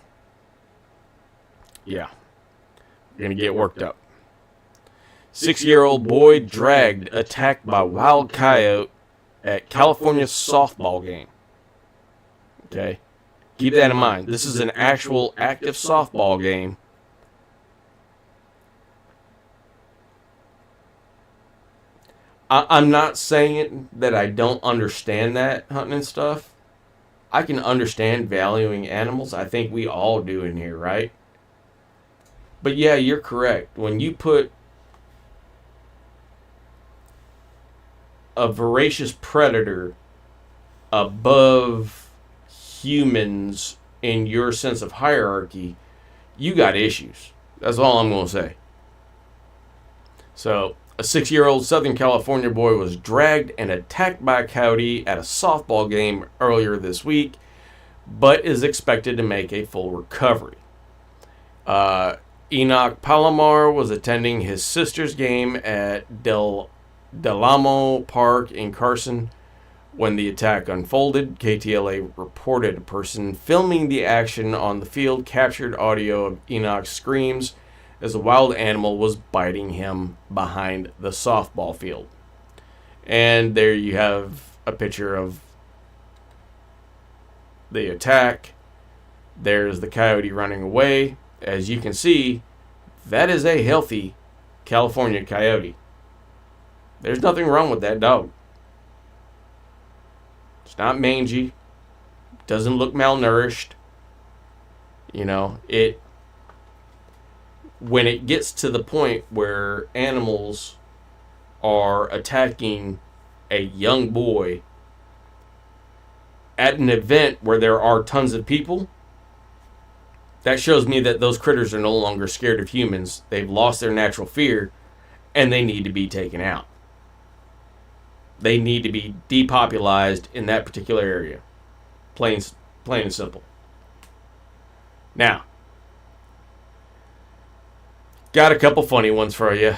yeah, I'm going to get worked up. 6-year-old boy dragged, attacked by wild coyote at California softball game. Okay, keep that in mind. This is an actual active softball game. I'm not saying that I don't understand that, hunting and stuff. I can understand valuing animals. I think we all do in here, right? But yeah, you're correct. When you put a voracious predator above humans in your sense of hierarchy, you got issues. That's all I'm going to say. So, a 6-year-old Southern California boy was dragged and attacked by a coyote at a softball game earlier this week, but is expected to make a full recovery. Enoch Palomar was attending his sister's game at Del Amo Park in Carson when the attack unfolded. KTLA reported a person filming the action on the field captured audio of Enoch's screams as a wild animal was biting him behind the softball field. And there you have a picture of the attack. There's the coyote running away. As you can see, that is a healthy California coyote. There's nothing wrong with that dog. It's not mangy. Doesn't look malnourished. You know, when it gets to the point where animals are attacking a young boy at an event where there are tons of people, that shows me that those critters are no longer scared of humans. They've lost their natural fear, and they need to be taken out. They need to be depopulated in that particular area. Plain and simple. Now, got a couple funny ones for you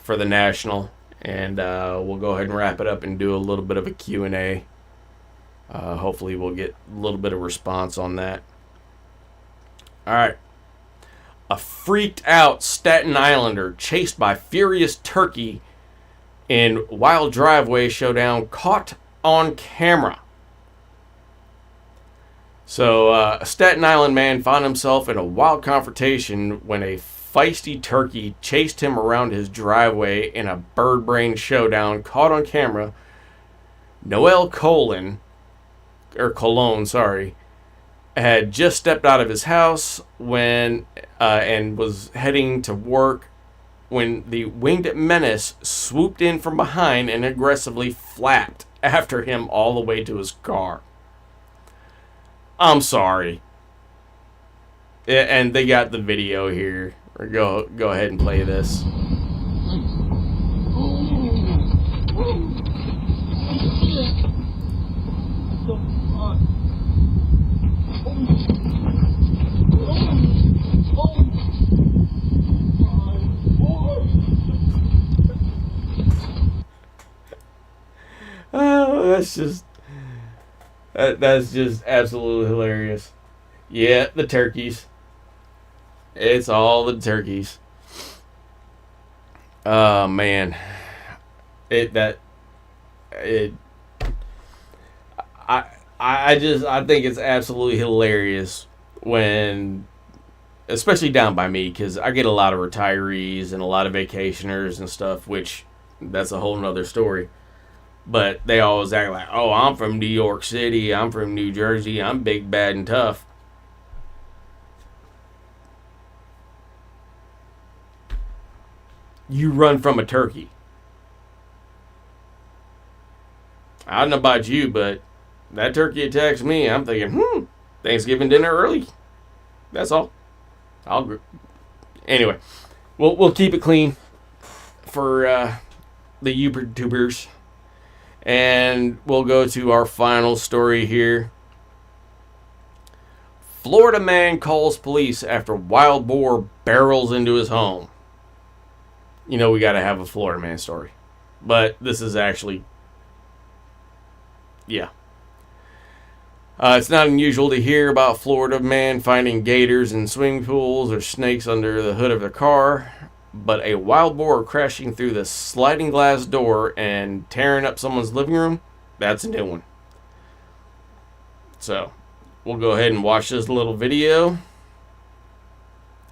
for the National, and we'll go ahead and wrap it up and do a little bit of a Q&A. Hopefully we'll get a little bit of response on that. All right. A freaked out Staten Islander chased by furious turkey in wild driveway showdown caught on camera. So, a Staten Island man found himself in a wild confrontation when a feisty turkey chased him around his driveway in a bird brain showdown caught on camera. Noel Cologne, had just stepped out of his house when and was heading to work when the winged menace swooped in from behind and aggressively flapped after him all the way to his car. I'm sorry. And they got the video here. Go ahead and play this. Oh, that's just absolutely hilarious. Yeah, the turkeys. It's all the turkeys. Oh man, I think it's absolutely hilarious when, especially down by me, because I get a lot of retirees and a lot of vacationers and stuff, which that's a whole nother story. But they always act like, oh, I'm from New York City, I'm from New Jersey, I'm big, bad, and tough. You run from a turkey. I don't know about you, but that turkey attacks me. I'm thinking, Thanksgiving dinner early. That's all. Anyway, we'll keep it clean for the YouTubers. And we'll go to our final story here. Florida man calls police after wild boar barrels into his home. You know we got to have a Florida man story. But this is actually... yeah. It's not unusual to hear about Florida man finding gators in swimming pools or snakes under the hood of their car. But a wild boar crashing through the sliding glass door and tearing up someone's living room, that's a new one. So, we'll go ahead and watch this little video.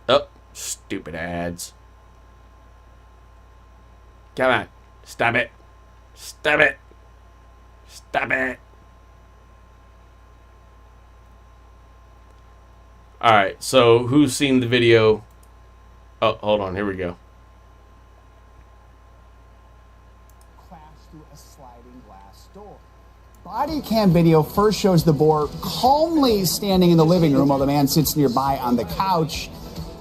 Oh, stupid ads. Come on, stop it. Stop it. Stop it. Alright, so who's seen the video? Oh, hold on. Here we go. Crashed through a sliding glass door. Body cam video first shows the boar calmly standing in the living room while the man sits nearby on the couch.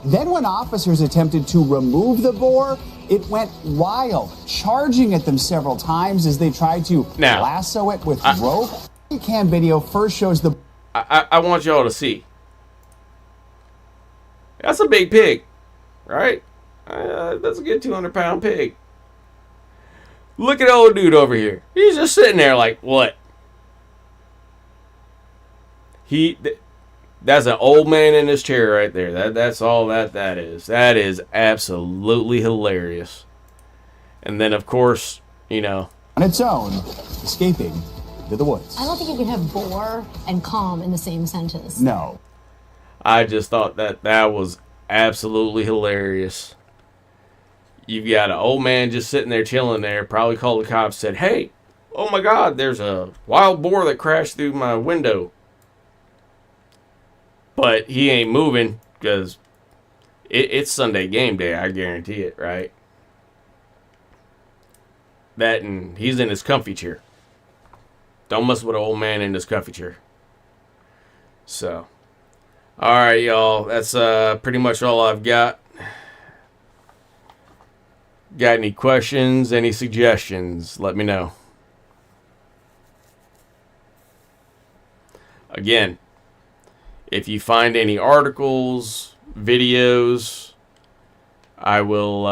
Then when officers attempted to remove the boar, it went wild, charging at them several times as they tried to lasso it with rope. Body cam video first shows the... I want y'all to see. That's a big pig. Right? That's a good 200-pound pig. Look at the old dude over here. He's just sitting there like, what? That's an old man in his chair right there. That's all that is. That is absolutely hilarious. And then, of course, on its own, escaping to the woods. I don't think you can have boar and calm in the same sentence. No. I just thought that was absolutely hilarious. You've got an old man just sitting there chilling there, probably called the cops, said, hey, oh my God, there's a wild boar that crashed through my window. But he ain't moving because it's Sunday game day, I guarantee it, right? That and he's in his comfy chair. Don't mess with an old man in his comfy chair. So... alright, y'all. That's pretty much all I've got. Got any questions, any suggestions? Let me know. Again, if you find any articles, videos, I will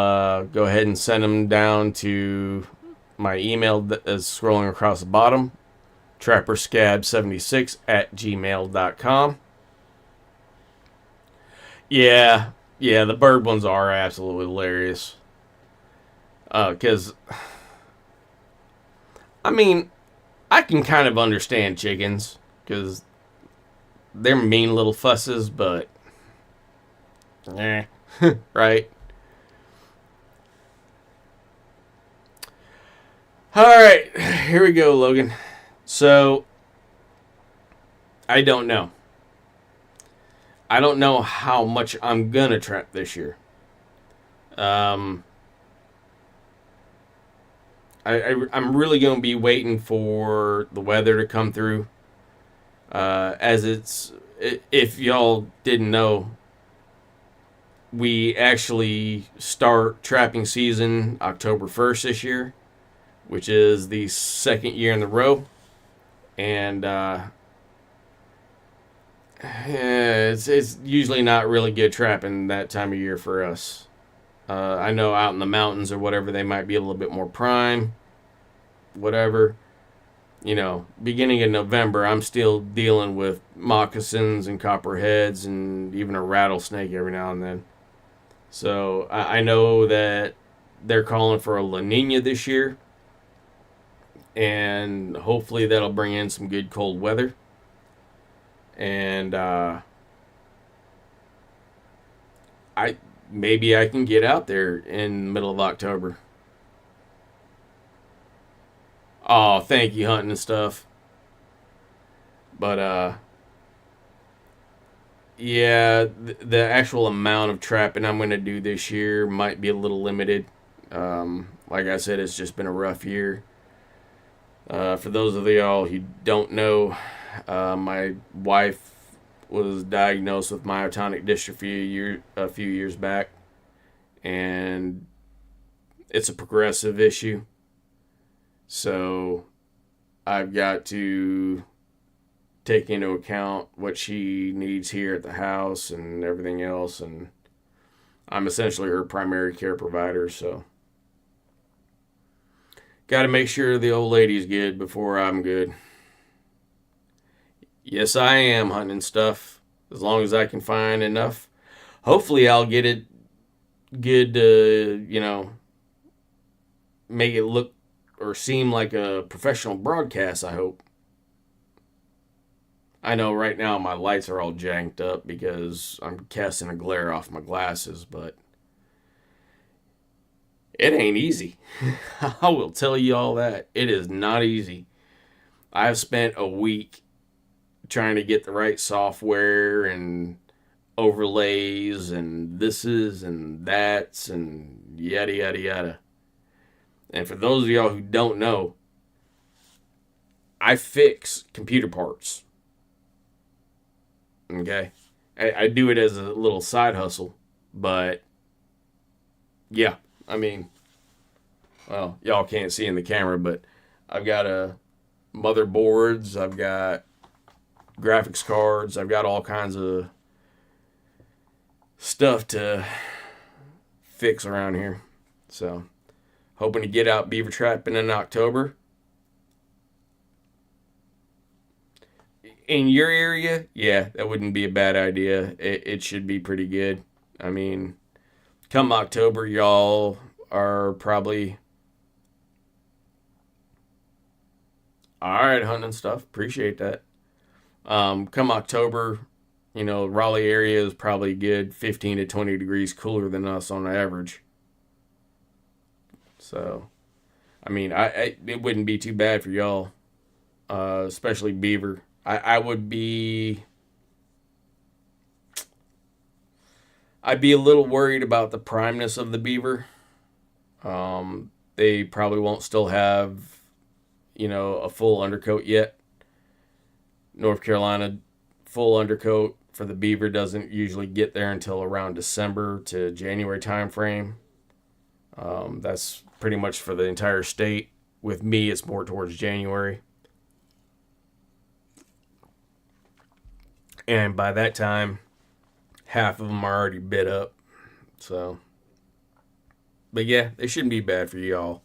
go ahead and send them down to my email that is scrolling across the bottom. trapperscab76@gmail.com. Yeah, the bird ones are absolutely hilarious. Because, I mean, I can kind of understand chickens, because they're mean little fusses, but, right? Alright, here we go, Logan. So, I don't know. I don't know how much I'm gonna trap this year. I'm really gonna be waiting for the weather to come through. If y'all didn't know, we actually start trapping season October 1st this year, which is the second year in a row. And it's usually not really good trapping that time of year for us. I know out in the mountains or whatever, they might be a little bit more prime, whatever. Beginning of November, I'm still dealing with moccasins and copperheads and even a rattlesnake every now and then. So I know that they're calling for a La Nina this year, and hopefully that'll bring in some good cold weather. And maybe I can get out there in the middle of October. Oh, thank you, Hunting and Stuff. But yeah, the actual amount of trapping I'm going to do this year might be a little limited. Like I said, it's just been a rough year. For those of y'all who don't know, my wife was diagnosed with myotonic dystrophy a few years back, and it's a progressive issue. So I've got to take into account what she needs here at the house and everything else, and I'm essentially her primary care provider, so got to make sure the old lady's good before I'm good. Yes, I am Hunting and Stuff, as long as I can find enough. Hopefully I'll get it good to, make it look or seem like a professional broadcast, I hope. I know right now my lights are all janked up because I'm casting a glare off my glasses, but it ain't easy. I will tell you all that. It is not easy. I've spent a week trying to get the right software and overlays and thises and that's and yada, yada, yada. And for those of y'all who don't know, I fix computer parts. Okay? I do it as a little side hustle, but yeah, I mean, well, y'all can't see in the camera, but I've got motherboards, I've got graphics cards, I've got all kinds of stuff to fix around here. So, hoping to get out beaver trapping in October. In your area, yeah, that wouldn't be a bad idea. It should be pretty good. I mean, come October, y'all are probably... Alright, Hunting and Stuff. Appreciate that. Come October, Raleigh area is probably good 15 to 20 degrees cooler than us on average. So, I mean, it wouldn't be too bad for y'all, especially beaver. I'd be a little worried about the primeness of the beaver. They probably won't still have, a full undercoat yet. North Carolina, full undercoat for the beaver doesn't usually get there until around December to January time frame. That's pretty much for the entire state. With me, it's more towards January. And by that time, half of them are already bit up. So, but yeah, they shouldn't be bad for y'all.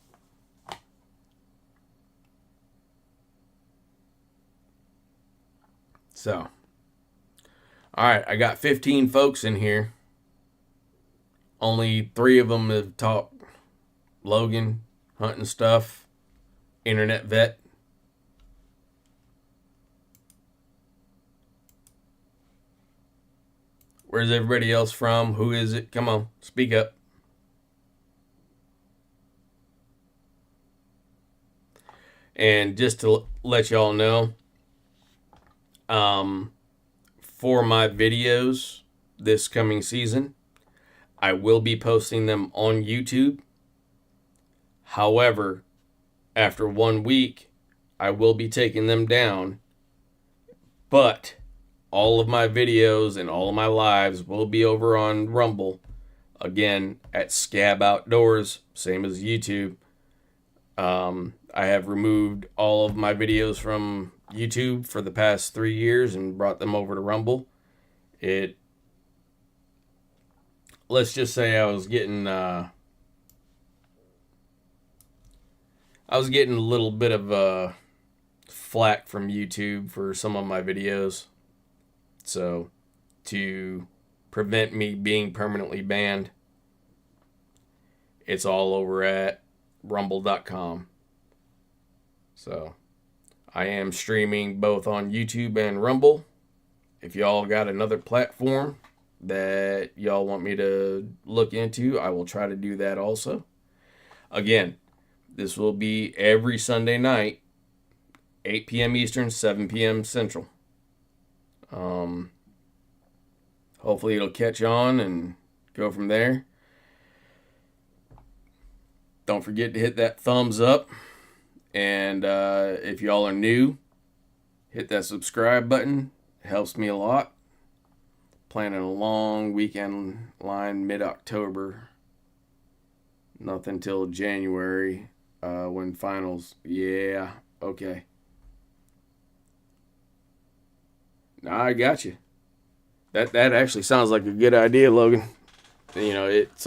So, all right, I got 15 folks in here. Only 3 of them have talked. Logan, hunting stuff, internet vet. Where's everybody else from? Who is it? Come on, speak up. And just to let y'all know, for my videos this coming season, I will be posting them on YouTube. However, after 1 week, I will be taking them down. But all of my videos and all of my lives will be over on Rumble. Again, at Scab Outdoors, same as YouTube. I have removed all of my videos from YouTube for the past 3 years and brought them over to Rumble. Let's just say I was getting a little bit of flack from YouTube for some of my videos. So, to prevent me being permanently banned, it's all over at rumble.com. So, I am streaming both on YouTube and Rumble. If y'all got another platform that y'all want me to look into, I will try to do that also. Again, this will be every Sunday night, 8 p.m. Eastern, 7 p.m. Central. Hopefully it'll catch on and go from there. Don't forget to hit that thumbs up. And if y'all are new, hit that subscribe button. It helps me a lot. Planning a long weekend line mid-October. Nothing till January when finals. Yeah, okay. Nah, I got you. That actually sounds like a good idea, Logan. You know, it's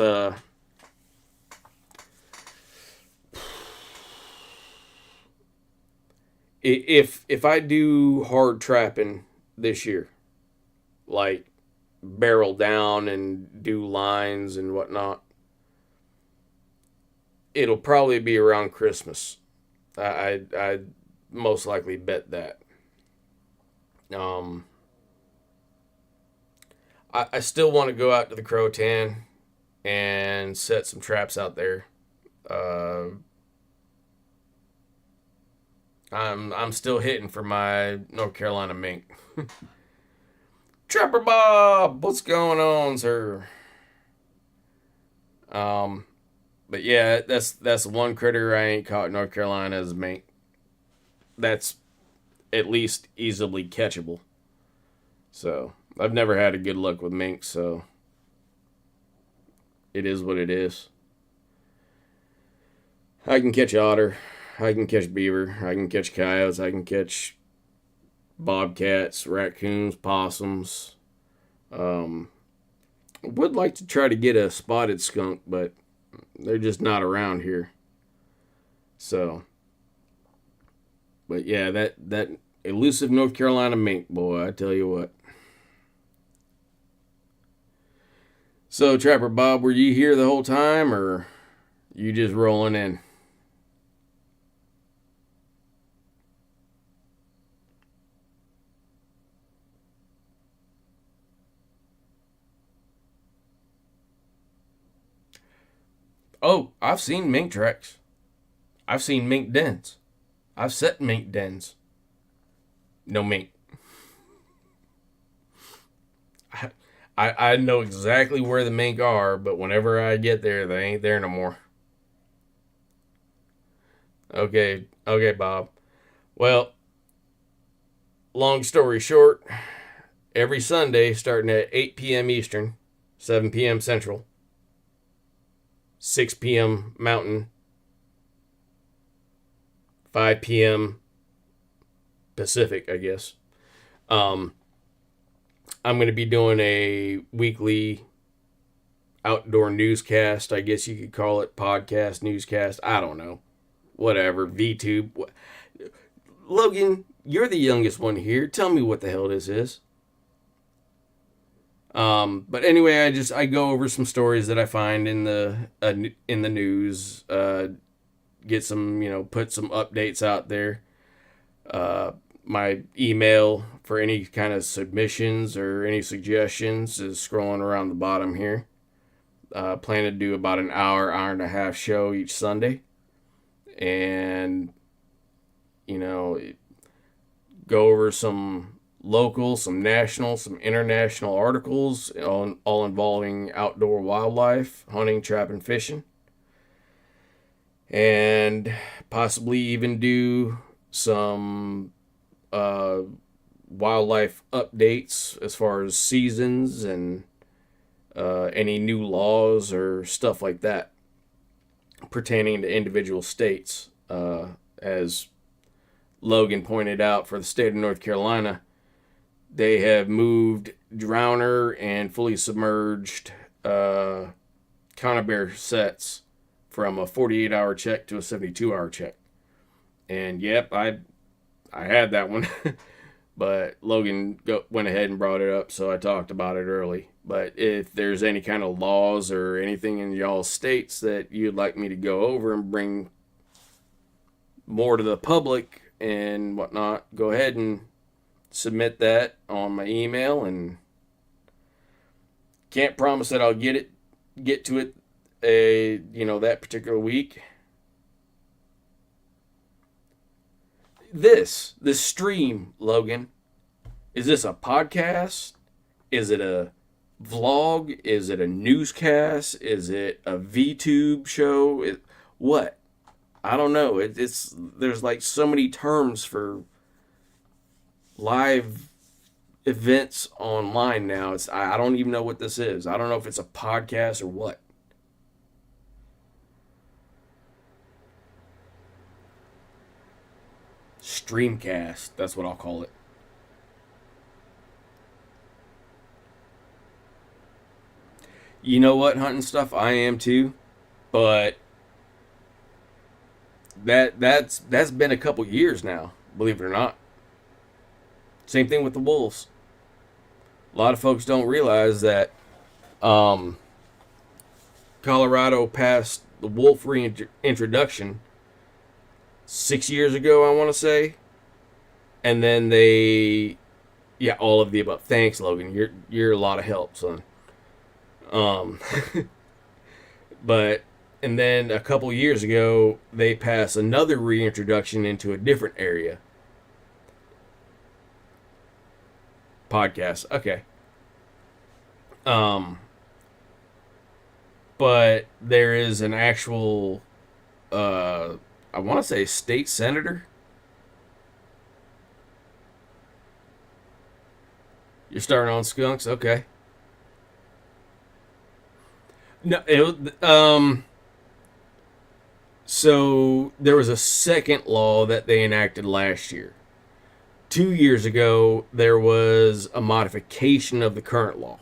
if I do hard trapping this year, like barrel down and do lines and whatnot, it'll probably be around Christmas. I most likely bet that. I still want to go out to the Croatan and set some traps out there. I'm still hitting for my North Carolina mink. Trapper Bob, what's going on, sir? But yeah, that's one critter I ain't caught in North Carolina is mink. That's at least easily catchable. So I've never had a good luck with mink, so it is what it is. I can catch otter, I can catch beaver, I can catch coyotes, I can catch bobcats, raccoons, possums. Would like to try to get a spotted skunk, but they're just not around here. So, but yeah, that elusive North Carolina mink, boy, I tell you what. So, Trapper Bob, were you here the whole time, or you just rolling in? Oh, I've seen mink tracks. I've seen mink dens. I've set mink dens. No mink. I know exactly where the mink are, but whenever I get there, they ain't there no more. Okay, Bob. Well, long story short, every Sunday starting at 8 p.m. Eastern, 7 p.m. Central, 6 p.m. Mountain, 5 p.m. Pacific, I guess. I'm going to be doing a weekly outdoor newscast, I guess you could call it, podcast, newscast, I don't know. Whatever, VTube. Logan, you're the youngest one here. Tell me what the hell this is. But anyway, I go over some stories that I find in the news. Get some, put some updates out there. My email for any kind of submissions or any suggestions is scrolling around the bottom here. Plan to do about an hour and a half show each Sunday. And, go over some local, some national, some international articles all involving outdoor wildlife, hunting, trapping, fishing. And possibly even do some wildlife updates as far as seasons and any new laws or stuff like that pertaining to individual states. As Logan pointed out, for the state of North Carolina, they have moved drowner and fully submerged conibear sets from a 48-hour check to a 72-hour check. And yep, I had that one, but Logan went ahead and brought it up, so I talked about it early. But if there's any kind of laws or anything in y'all's states that you'd like me to go over and bring more to the public and whatnot, go ahead and submit that on my email. And can't promise that I'll get to it that particular week. This stream, Logan, is this a podcast? Is it a vlog? Is it a newscast? Is it a VTube show? What? I don't know. There's like so many terms for live events online now. I don't even know what this is. I don't know if it's a podcast or what. Streamcast, that's what I'll call it. You know what, hunting stuff, I am too, but that's been a couple years now, believe it or not. Same thing with the wolves. A lot of folks don't realize that Colorado passed the wolf reintroduction 6 years ago, I want to say. And then all of the above. Thanks, Logan. You're a lot of help, son. And then a couple years ago, they passed another reintroduction into a different area. Podcast. Okay. But there is an actual, I want to say state senator. You're starting on skunks? Okay. No, so there was a second law that they enacted last year. 2 years ago, there was a modification of the current law.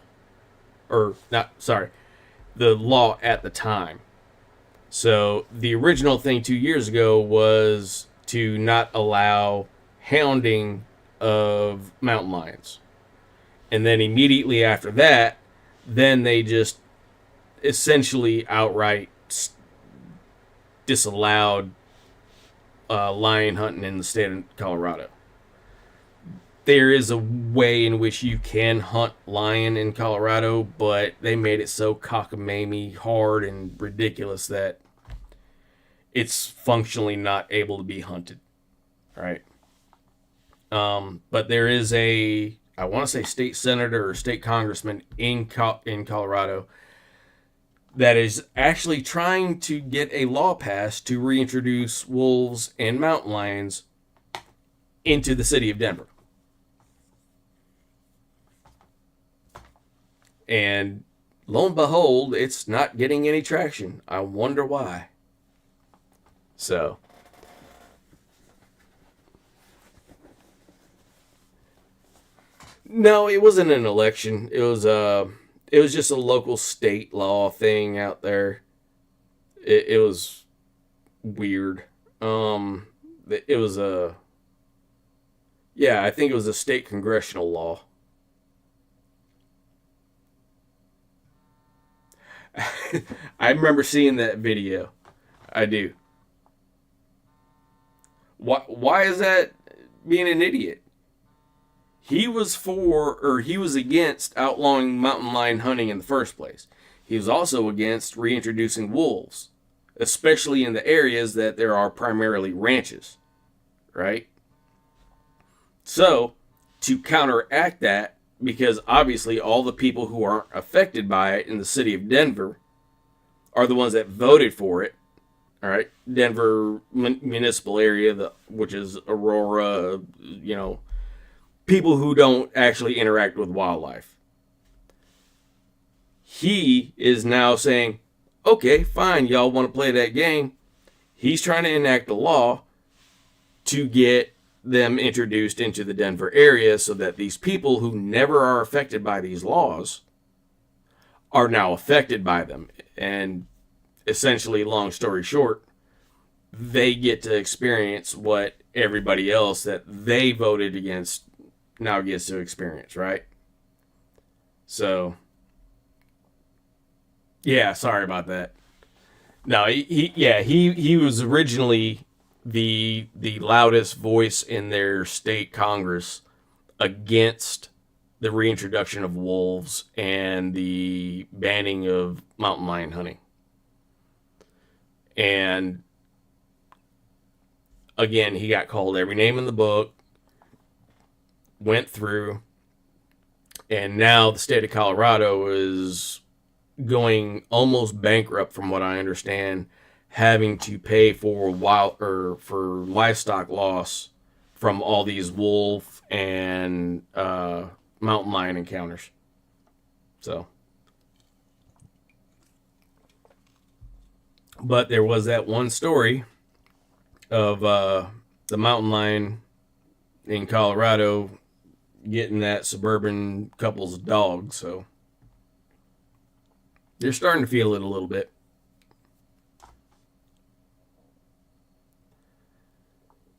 The law at the time. So the original thing 2 years ago was to not allow hounding of mountain lions. And then immediately after that, then they just essentially outright disallowed lion hunting in the state of Colorado. There is a way in which you can hunt lion in Colorado, but they made it so cockamamie hard and ridiculous that it's functionally not able to be hunted. Right? But there is I want to say state senator or state congressman in Colorado that is actually trying to get a law passed to reintroduce wolves and mountain lions into the city of Denver. And lo and behold, it's not getting any traction. I wonder why. So, no, it wasn't an election. It was just a local state law thing out there. It was weird. It was Yeah, I think it was a state congressional law. I remember seeing that video. I do. Why is that being an idiot? He was against outlawing mountain lion hunting in the first place. He was also against reintroducing wolves, especially in the areas that there are primarily ranches, right? So, to counteract that, because obviously all the people who aren't affected by it in the city of Denver are the ones that voted for it, all right? Denver municipal area, which is Aurora, people who don't actually interact with wildlife. He is now saying, okay, fine, y'all want to play that game. He's trying to enact a law to get them introduced into the Denver area so that these people who never are affected by these laws are now affected by them. And essentially, long story short, they get to experience what everybody else that they voted against now gets to experience, right? So, yeah, sorry about that. No, he was originally the loudest voice in their state Congress against the reintroduction of wolves and the banning of mountain lion hunting. And again, he got called every name in the book, went through, and now the state of Colorado is going almost bankrupt, from what I understand, having to pay for livestock loss from all these wolf and mountain lion encounters. So, but there was that one story of the mountain lion in Colorado getting that suburban couple's dog. So you're starting to feel it a little bit.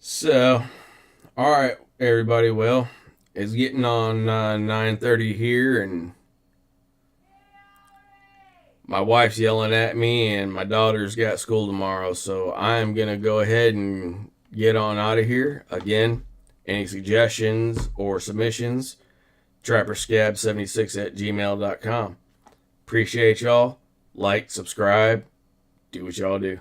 So, all right, everybody. Well, it's getting on 9:30 here, and my wife's yelling at me, and my daughter's got school tomorrow. So I'm gonna go ahead and get on out of here. Again, any suggestions or submissions, trapperscab76@gmail.com. Appreciate y'all. Like, subscribe, do what y'all do.